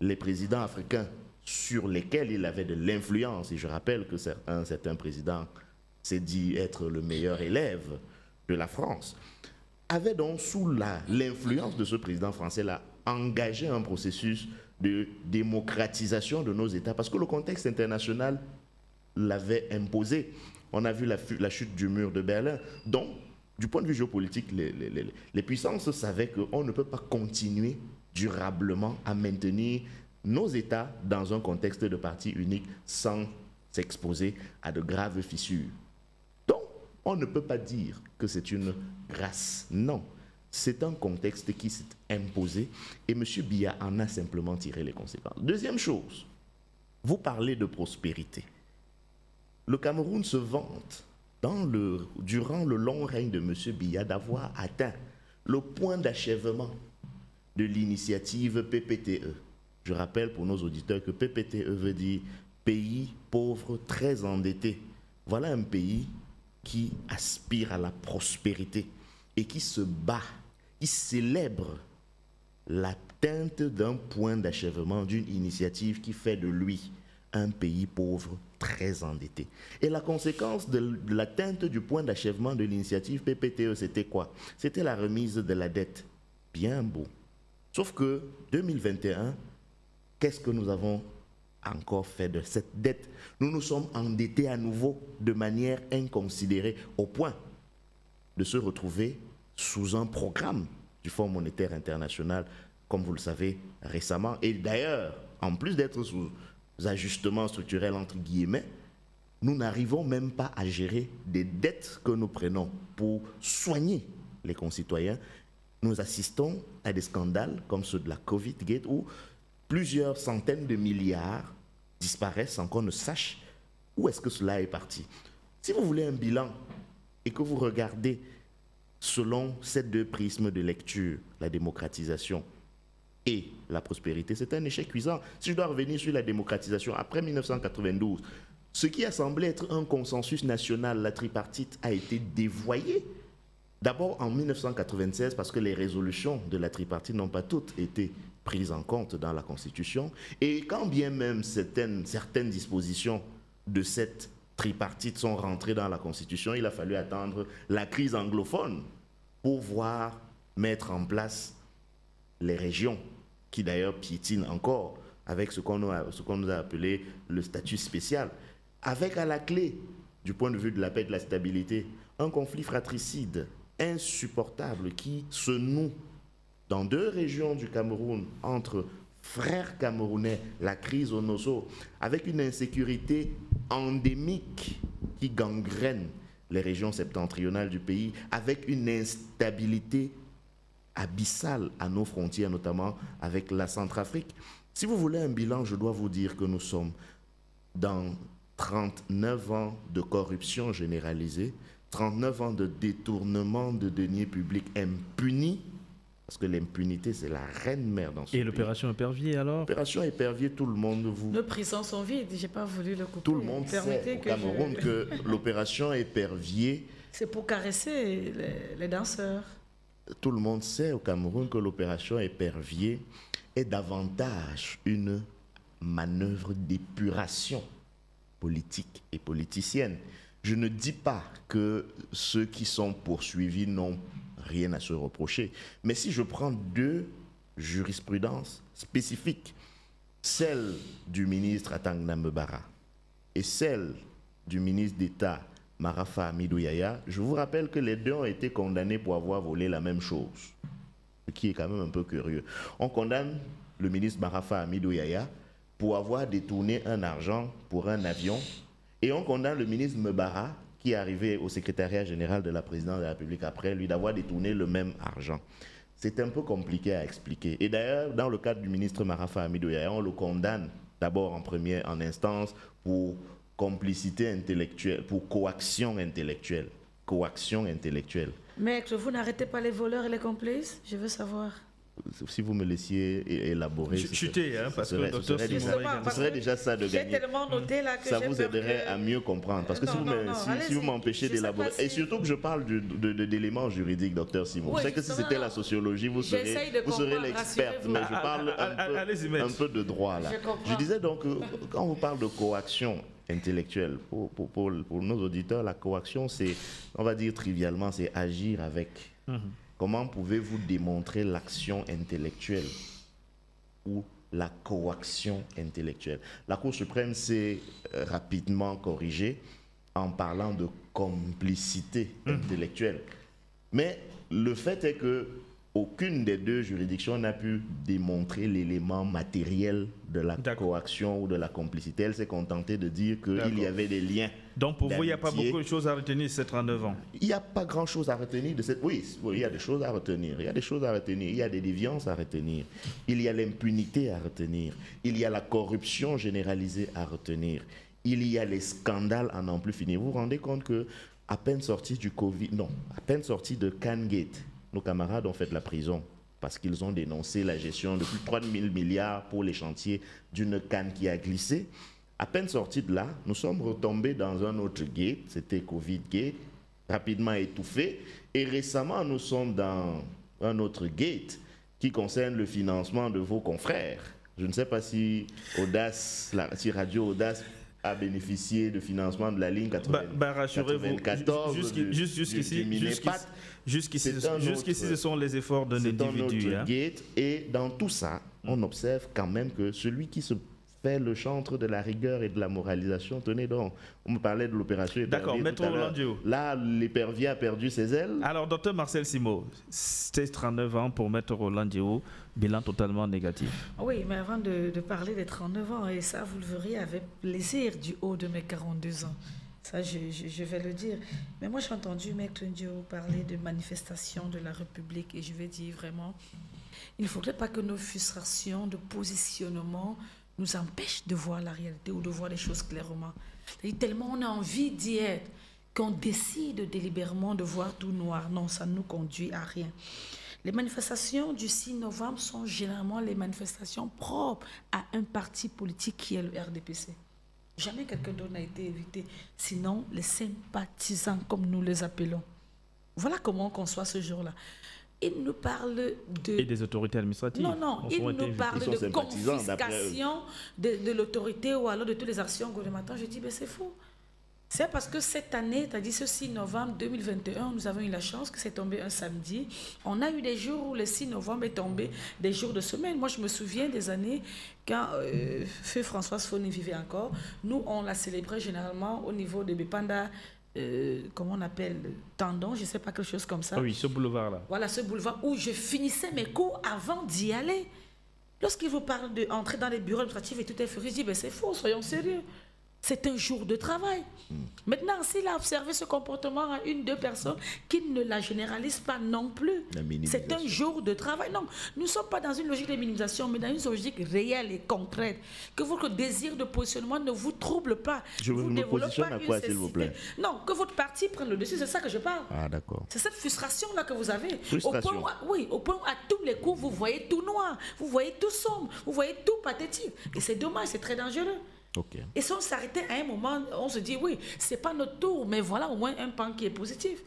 les présidents africains sur lesquels il avait de l'influence. Et je rappelle que un certain président s'est dit être le meilleur élève de la France, avait donc sous l'influence de ce président français-là engagé un processus de démocratisation de nos États parce que le contexte international l'avait imposé. On a vu la chute du mur de Berlin. Donc, du point de vue géopolitique, les puissances savaient qu'on ne peut pas continuer durablement à maintenir nos États dans un contexte de parti unique sans s'exposer à de graves fissures. Donc, on ne peut pas dire que c'est une grâce. Non, c'est un contexte qui s'est imposé et M. Biya en a simplement tiré les conséquences. Deuxième chose, vous parlez de prospérité. Le Cameroun se vante durant le long règne de M. Biya d'avoir atteint le point d'achèvement de l'initiative PPTE. Je rappelle pour nos auditeurs que PPTE veut dire pays pauvre très endetté. Voilà un pays qui aspire à la prospérité et qui se bat, qui célèbre l'atteinte d'un point d'achèvement d'une initiative qui fait de lui un pays pauvre très endetté. Et la conséquence de l'atteinte du point d'achèvement de l'initiative PPTE, c'était quoi? C'était la remise de la dette. Bien beau. Sauf que 2021, qu'est-ce que nous avons encore fait de cette dette? Nous nous sommes endettés à nouveau de manière inconsidérée au point de se retrouver sous un programme du Fonds monétaire international, comme vous le savez, récemment. Et d'ailleurs, en plus d'être sous ajustements structurels entre guillemets, nous n'arrivons même pas à gérer des dettes que nous prenons pour soigner les concitoyens. Nous assistons à des scandales comme ceux de la Covid-Gate où plusieurs centaines de milliards disparaissent sans qu'on ne sache où est-ce que cela est parti. Si vous voulez un bilan et que vous regardez selon ces deux prismes de lecture, la démocratisation et la prospérité, c'est un échec cuisant. Si je dois revenir sur la démocratisation, après 1992, ce qui a semblé être un consensus national, la tripartite, a été dévoyé. D'abord en 1996, parce que les résolutions de la tripartite n'ont pas toutes été prises en compte dans la Constitution. Et quand bien même certaines dispositions de cette tripartite sont rentrées dans la Constitution, il a fallu attendre la crise anglophone pour voir mettre en place les régions, qui d'ailleurs piétinent encore avec ce qu'on nous a appelé le statut spécial, avec à la clé, du point de vue de la paix et de la stabilité, un conflit fratricide insupportable qui se noue dans deux régions du Cameroun, entre frères camerounais, la crise au Nosso, avec une insécurité endémique qui gangrène les régions septentrionales du pays, avec une instabilité abyssale à nos frontières, notamment avec la Centrafrique. Si vous voulez un bilan, je dois vous dire que nous sommes dans 39 ans de corruption généralisée, 39 ans de détournement de deniers publics impunis, parce que l'impunité, c'est la reine mère dans ce pays. Et l'opération Épervier, alors? L'opération Épervier, tout le monde vous... Nos prisons sont vides, je n'ai pas voulu le couper. Tout le monde sait au Cameroun que l'opération Épervier... C'est pour caresser les danseurs. Tout le monde sait au Cameroun que l'opération Épervier est davantage une manœuvre d'épuration politique et politicienne. Je ne dis pas que ceux qui sont poursuivis n'ont rien à se reprocher. Mais si je prends deux jurisprudences spécifiques, celle du ministre Atangna Mbara et celle du ministre d'État Marafa Amidou Yaya, je vous rappelle que les deux ont été condamnés pour avoir volé la même chose, ce qui est quand même un peu curieux. On condamne le ministre Marafa Amidou Yaya pour avoir détourné un argent pour un avion, et on condamne le ministre Mbara, qui est arrivé au secrétariat général de la présidence de la République après lui, d'avoir détourné le même argent. C'est un peu compliqué à expliquer. Et d'ailleurs, dans le cadre du ministre Marafa Amidou Yaya, on le condamne d'abord en instance pour complicité intellectuelle, pour coaction intellectuelle. Coaction intellectuelle. Maître, vous n'arrêtez pas les voleurs et les complices? Je veux savoir. Si vous me laissiez élaborer, chuter, parce que ce serait déjà ça de gagner. J'ai tellement noté là que ça vous aiderait à mieux comprendre. Parce que si vous m'empêchez d'élaborer, et surtout que je parle d'éléments juridiques, docteur Simon. Oui, je sais que si c'était la sociologie, vous serez l'experte, mais je parle un peu de droit là. Je disais donc, quand on parle de coaction intellectuelle, pour nos auditeurs, la coaction, c'est, on va dire trivialement, c'est agir avec. Comment pouvez-vous démontrer l'action intellectuelle ou la coaction intellectuelle? La Cour suprême s'est rapidement corrigée en parlant de complicité intellectuelle. Mais le fait est que aucune des deux juridictions n'a pu démontrer l'élément matériel de la coaction ou de la complicité. Elle s'est contentée de dire qu'il y avait des liens. Donc pour vous, il n'y a pas beaucoup de choses à retenir de ces 39 ans? Il n'y a pas grand-chose à retenir de cette... Oui, il y a des choses à retenir. Il y a des choses à retenir. Il y a des déviances à retenir. Il y a l'impunité à retenir. Il y a la corruption généralisée à retenir. Il y a les scandales à n'en plus finir. Vous vous rendez compte que à peine sorti du Covid... Non, à peine sorti de Cangate, nos camarades ont fait de la prison parce qu'ils ont dénoncé la gestion de plus de 3 000 milliards pour les chantiers d'une canne qui a glissé. À peine sortis de là, nous sommes retombés dans un autre gate, c'était Covid Gate, rapidement étouffé. Et récemment, nous sommes dans un autre gate qui concerne le financement de vos confrères. Je ne sais pas si si Radio Audace a bénéficié de financement de la ligne 94 jusqu'ici, ce sont les efforts d'un individu. Et dans tout ça, on observe quand même que celui qui se fait le chantre de la rigueur et de la moralisation, tenez donc, on me parlait de l'opération Épervier. D'accord, Maître Roland Diaw. Là, l'Épervier a perdu ses ailes. Alors, docteur Marcel Simot, c'était 39 ans pour Maître Roland Diaw, bilan totalement négatif. Oui, mais avant de parler des 39 ans, et ça, vous le verriez avec plaisir du haut de mes 42 ans. Ça, je vais le dire. Mais moi, j'ai entendu Maître Diaw parler de manifestation de la République, et je vais dire vraiment, il ne faudrait pas que nos frustrations de positionnement nous empêchent de voir la réalité ou de voir les choses clairement. Tellement on a envie d'y être qu'on décide délibérément de voir tout noir. Non, ça ne nous conduit à rien. Les manifestations du 6 novembre sont généralement les manifestations propres à un parti politique qui est le RDPC. Jamais quelqu'un d'autre n'a été évité, sinon les sympathisants, comme nous les appelons. Voilà comment on conçoit ce jour-là. Il nous parle de... Et des autorités administratives. Non, il nous parle de confiscation de l'autorité ou alors de toutes les actions gouvernementales. Je dis, ben c'est faux. C'est parce que cette année, c'est-à-dire ce 6 novembre 2021, nous avons eu la chance que c'est tombé un samedi. On a eu des jours où le 6 novembre est tombé des jours de semaine. Moi, je me souviens des années quand Feu Françoise Foni vivait encore. Nous, on la célébrait généralement au niveau de Bepanda, comment on appelle, Tendon, je ne sais pas, quelque chose comme ça. Ah oui, ce boulevard-là. Voilà, ce boulevard où je finissais mes cours avant d'y aller. Lorsqu'il vous parle d'entrer dans les bureaux administratifs et tout est furieux, je dis, ben c'est faux, soyons sérieux. C'est un jour de travail. Maintenant, s'il a observé ce comportement à 1-2 personnes, qu'il ne la généralise pas non plus. C'est un jour de travail. Non, nous ne sommes pas dans une logique de minimisation, mais dans une logique réelle et concrète. Que votre désir de positionnement ne vous trouble pas. Je me positionne à quoi, s'il vous plaît? Non, que votre parti prenne le dessus, c'est ça que je parle. Ah, d'accord. C'est cette frustration-là que vous avez. Frustration. Au point où à tous les coups, vous voyez tout noir, vous voyez tout sombre, vous voyez tout pathétique. Et c'est dommage, c'est très dangereux. Okay. Et si on s'arrêtait à un moment, on se dit, oui, c'est pas notre tour, mais voilà au moins un pan qui est positif.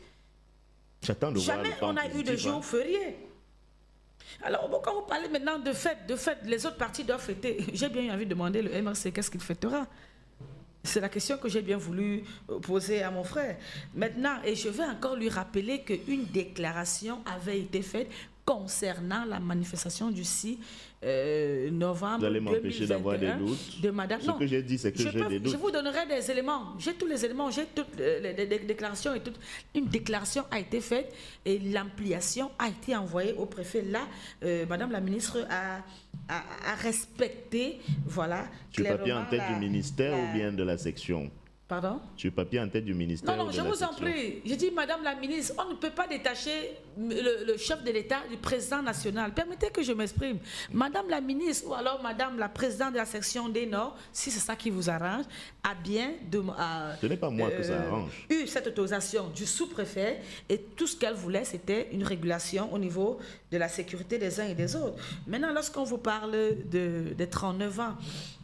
J'attends de Jamais voir on a eu de jour férié. Alors, bon, quand vous parlez maintenant de fête, les autres partis doivent fêter. J'ai bien eu envie de demander le MRC, qu'est-ce qu'il fêtera? C'est la question que j'ai bien voulu poser à mon frère. Maintenant, et je vais encore lui rappeler qu'une déclaration avait été faite concernant la manifestation du 6 novembre 2021. Vous allez m'empêcher d'avoir des doutes. De Madame. Ce que j'ai dit, c'est que j'ai des doutes. Je vous donnerai des éléments. J'ai tous les éléments, j'ai toutes les déclarations. Et une déclaration a été faite et l'ampliation a été envoyée au préfet. Là, Madame la ministre a respecté, voilà. Tu es papier en tête du ministère ou bien de la section? Pardon? Tu es papier en tête du ministère? Non, je vous en prie. Je dis, Madame la ministre, on ne peut pas détacher le chef de l'État du président national. Permettez que je m'exprime. Madame la ministre ou alors Madame la présidente de la section des Nord, si c'est ça qui vous arrange, a bien ce n'est pas moi que ça arrange. Eu cette autorisation du sous-préfet et tout ce qu'elle voulait, c'était une régulation au niveau de la sécurité des uns et des autres. Maintenant, lorsqu'on vous parle des 39 ans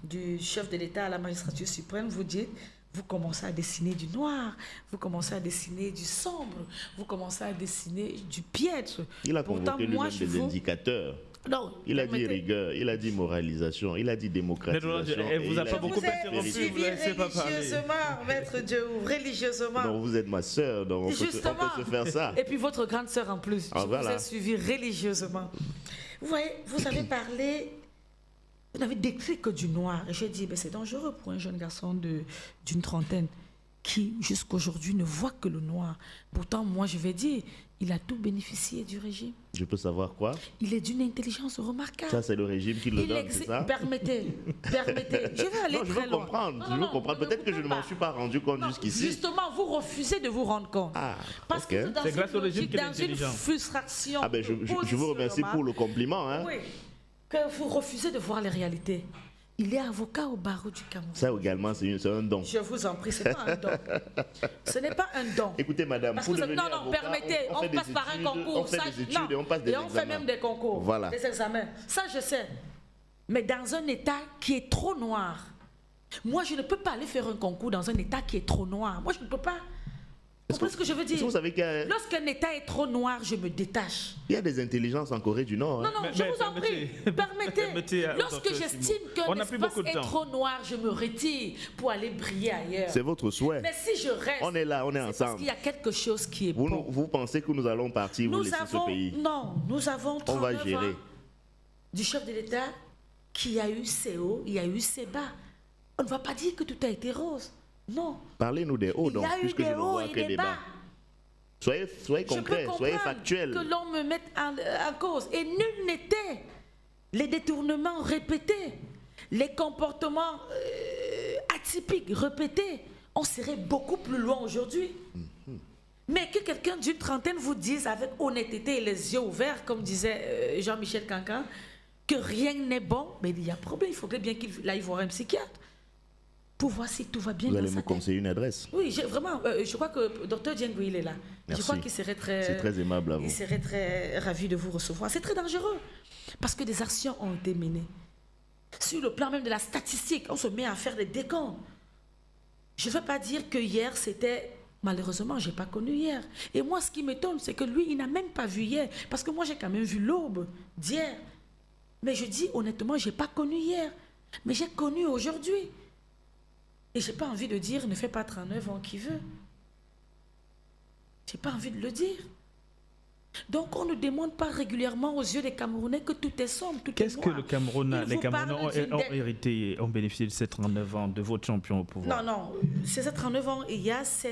du chef de l'État à la magistrature suprême, vous dites, vous commencez à dessiner du noir, vous commencez à dessiner du sombre, vous commencez à dessiner du piètre. Il a convoqué lui-même des indicateurs. Non, il a dit rigueur, il a dit moralisation, il a dit démocratisation. Elle vous a pas beaucoup interrompu, vous ne laissez pas parler. Religieusement, Maître Dieu, religieusement. Non, vous êtes ma sœur, donc on peut se faire ça. Et puis votre grande sœur en plus. Je vous ai suivi religieusement. Vous voyez, vous avez parlé... Vous n'avez décrit que du noir. Et j'ai dit, ben c'est dangereux pour un jeune garçon d'une trentaine qui, jusqu'aujourd'hui, ne voit que le noir. Pourtant, moi, je vais dire, il a tout bénéficié du régime. Je peux savoir quoi? Il est d'une intelligence remarquable. Ça, c'est le régime qui le donne, c'est ça? Permettez. Je vais aller très loin. Je veux comprendre. Peut-être que je ne m'en suis pas rendu compte jusqu'ici. Justement, vous refusez de vous rendre compte. Ah, parce que c'est grâce au régime qu'il est intelligent. Une frustration. Ah ben, je vous remercie pour le compliment. Hein. Oui. Que vous refusez de voir les réalités. Il est avocat au barreau du Cameroun. Ça également, c'est un don. Je vous en prie, ce n'est pas un don. Ce n'est pas un don. Écoutez, madame, Parce pour que devenir non, avocat, permettez, on passe par un concours. On fait des études et on passe des examens. Et on fait même des concours, voilà. des examens. Ça, je sais. Mais dans un État qui est trop noir, moi, je ne peux pas aller faire un concours dans un État qui est trop noir. Moi, je ne peux pas. Vous comprenez ce que je veux dire? Vous savez lorsqu'un État est trop noir, je me détache. Il y a des intelligences en Corée du Nord. Non, non, je vous en prie, permettez. Lorsque j'estime qu'un espace est trop noir, je me retire pour aller briller ailleurs. C'est votre souhait. Mais si je reste, on est là, on est ensemble. Parce qu'il y a quelque chose qui est bon. Vous pensez que nous allons partir, vous laisser ce pays? Non, nous avons 39 on va gérer. ans du chef de l'État qui a eu ses hauts, il y a eu ses bas. On ne va pas dire que tout a été rose. Non. Parlez-nous des hauts, donc, puisque je ne vois que des bas. Soyez concret, soyez factuel. Que l'on me mette en cause. Et nul n'était. Les détournements répétés, les comportements atypiques répétés, on serait beaucoup plus loin aujourd'hui. Mais que quelqu'un d'une trentaine vous dise avec honnêteté et les yeux ouverts, comme disait Jean-Michel Cancan, que rien n'est bon, mais il y a problème. Il faudrait bien qu'il aille voir un psychiatre pour voir si tout va bien. Vous allez me conseiller une adresse? Oui, vraiment. Je crois que Dr Djengou, il est là. Merci. Je crois qu'il serait très... C'est très aimable à vous. Il serait très ravi de vous recevoir. C'est très dangereux parce que des actions ont été menées. Sur le plan même de la statistique, on se met à faire des décomptes. Je ne veux pas dire que hier, c'était... Malheureusement, je n'ai pas connu hier. Et moi, ce qui m'étonne, c'est que lui, il n'a même pas vu hier. Parce que moi, j'ai quand même vu l'aube d'hier. Mais je dis honnêtement, je n'ai pas connu hier. Mais j'ai connu aujourd'hui. Et je n'ai pas envie de dire, ne fais pas 39 ans qui veut. Je n'ai pas envie de le dire. Donc on ne demande pas régulièrement aux yeux des Camerounais que tout est sombre, tout est noir. Qu'est-ce que les Camerounais ont hérité, ont bénéficié de ces 39 ans de votre champion au pouvoir? Non, ces 39 ans, il y a sur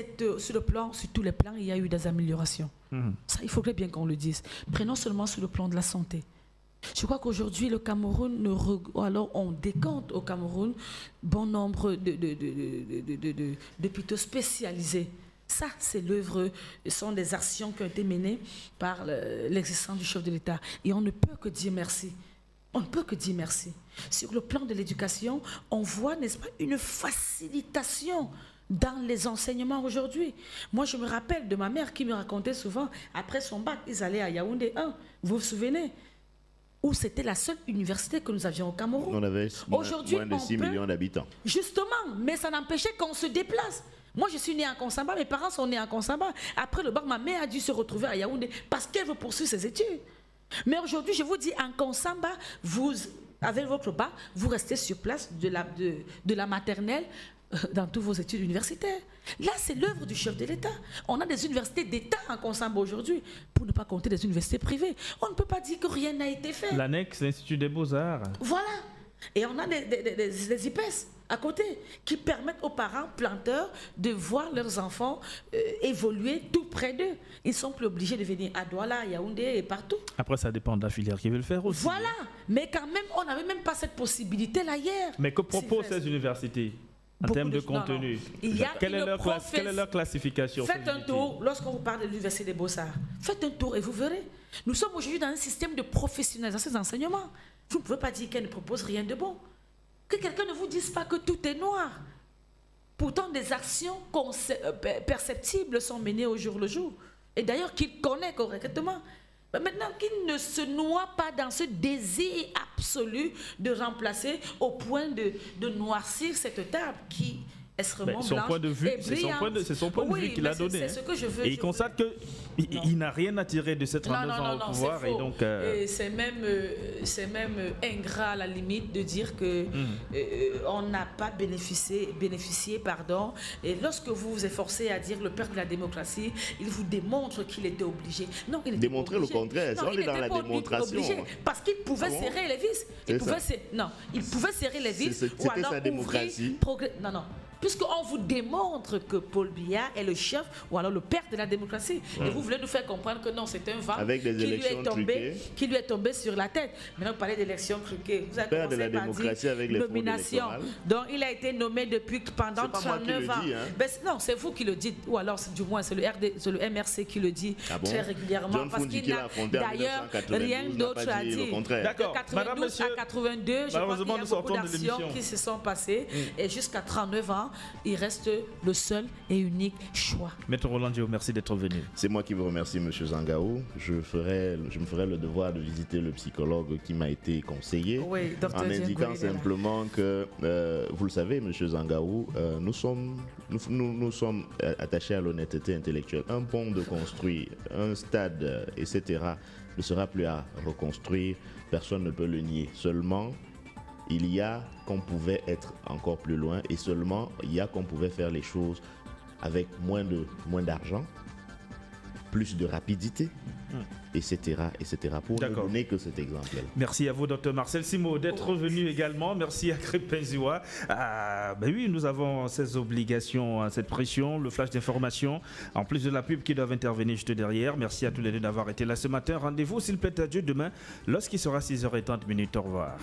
tous les plans, il y a eu des améliorations. Ça, il faudrait bien qu'on le dise. Prenons seulement sur le plan de la santé. Je crois qu'aujourd'hui, le Cameroun, alors on décompte au Cameroun bon nombre d'hôpitaux spécialisés. Ça, c'est l'œuvre, ce sont des actions qui ont été menées par l'existence du chef de l'État. Et on ne peut que dire merci. On ne peut que dire merci. Sur le plan de l'éducation, on voit, n'est-ce pas, une facilitation dans les enseignements aujourd'hui. Moi, je me rappelle de ma mère qui me racontait souvent, après son bac, ils allaient à Yaoundé 1. Vous vous souvenez? Où c'était la seule université que nous avions au Cameroun. On avait moins de 6 millions d'habitants. Justement, mais ça n'empêchait qu'on se déplace. Moi, je suis née à Konsamba, mes parents sont nés à Konsamba. Après le bac, ma mère a dû se retrouver à Yaoundé parce qu'elle veut poursuivre ses études. Mais aujourd'hui, je vous dis, en Konsamba, vous avez votre bac, vous restez sur place de la maternelle dans toutes vos études universitaires. Là, c'est l'œuvre du chef de l'État. On a des universités d'État en Konsamba aujourd'hui, pour ne pas compter des universités privées. On ne peut pas dire que rien n'a été fait. L'annexe, l'Institut des Beaux-Arts. Voilà. Et on a des IPES à côté qui permettent aux parents planteurs de voir leurs enfants évoluer tout près d'eux. Ils ne sont plus obligés de venir à Douala, à Yaoundé et partout. Après, ça dépend de la filière qui veut le faire aussi. Voilà. Mais quand même, on n'avait même pas cette possibilité-là hier. Mais que proposent ces universités en termes de contenu? Quelle est leur classification? Faites un tour, lorsqu'on vous parle de l'Université des Beaux-Arts, faites un tour et vous verrez. Nous sommes aujourd'hui dans un système de professionnalisation des enseignements. Vous ne pouvez pas dire qu'elle ne propose rien de bon. Que quelqu'un ne vous dise pas que tout est noir. Pourtant, des actions perceptibles sont menées au jour le jour. Et d'ailleurs, qu'il connaît correctement. Mais maintenant, qu'il ne se noie pas dans ce désir absolu de remplacer au point de noircir cette table qui est extrêmement blanche. Son point de vue, c'est son point de vue qu'il a donné. C'est ce que je veux. Et il constate qu'il n'a rien à tirer de ces 39 ans au pouvoir. Et donc, c'est même ingrat à la limite de dire que on n'a pas bénéficié, Et lorsque vous vous efforcez à dire le père de la démocratie, il vous démontre qu'il était obligé. Non, il était démontrer le contraire. On est dans la démonstration. Parce qu'il pouvait serrer les vis. Il pouvait serrer les vis. C'était sa démocratie. Non. puisqu'on vous démontre que Paul Biya est le chef ou alors le père de la démocratie. Et vous voulez nous faire comprendre que non, c'est un vent qui lui est tombé sur la tête. Maintenant, vous parlez d'élections truquées. Vous avez père de la par démocratie avec les nomination. Donc, il a été nommé depuis pendant 39 ans. Ben, non, c'est vous qui le dites, ou alors du moins c'est le MRC qui le dit très régulièrement. John Parce qu'il n'a d'ailleurs rien d'autre à dire. D'accord. De 92 à 82, je crois qu'il y a beaucoup d'actions qui se sont passées. Et jusqu'à 39 ans, il reste le seul et unique choix. Maître Roland Diop, merci d'être venu. C'est moi qui vous remercie, M. Zangaou. Je me ferai le devoir de visiter le psychologue qui m'a été conseillé, en indiquant simplement que, vous le savez, M. Zangaou, nous sommes attachés à l'honnêteté intellectuelle. Un pont de construire, un stade, etc., ne sera plus à reconstruire. Personne ne peut le nier. Seulement, il y a qu'on pouvait être encore plus loin et seulement il y a qu'on pouvait faire les choses avec moins d'argent, plus de rapidité, etc., pour ne donner que cet exemple-là. Merci à vous, Dr Marcel Simot, d'être venu également. Merci à Crépin Ziwa. Ben oui, nous avons ces obligations, cette pression, le flash d'information, en plus de la pub qui doivent intervenir juste derrière. Merci à tous les deux d'avoir été là ce matin. Rendez-vous, s'il plaît à Dieu, demain, lorsqu'il sera 6h30. Au revoir.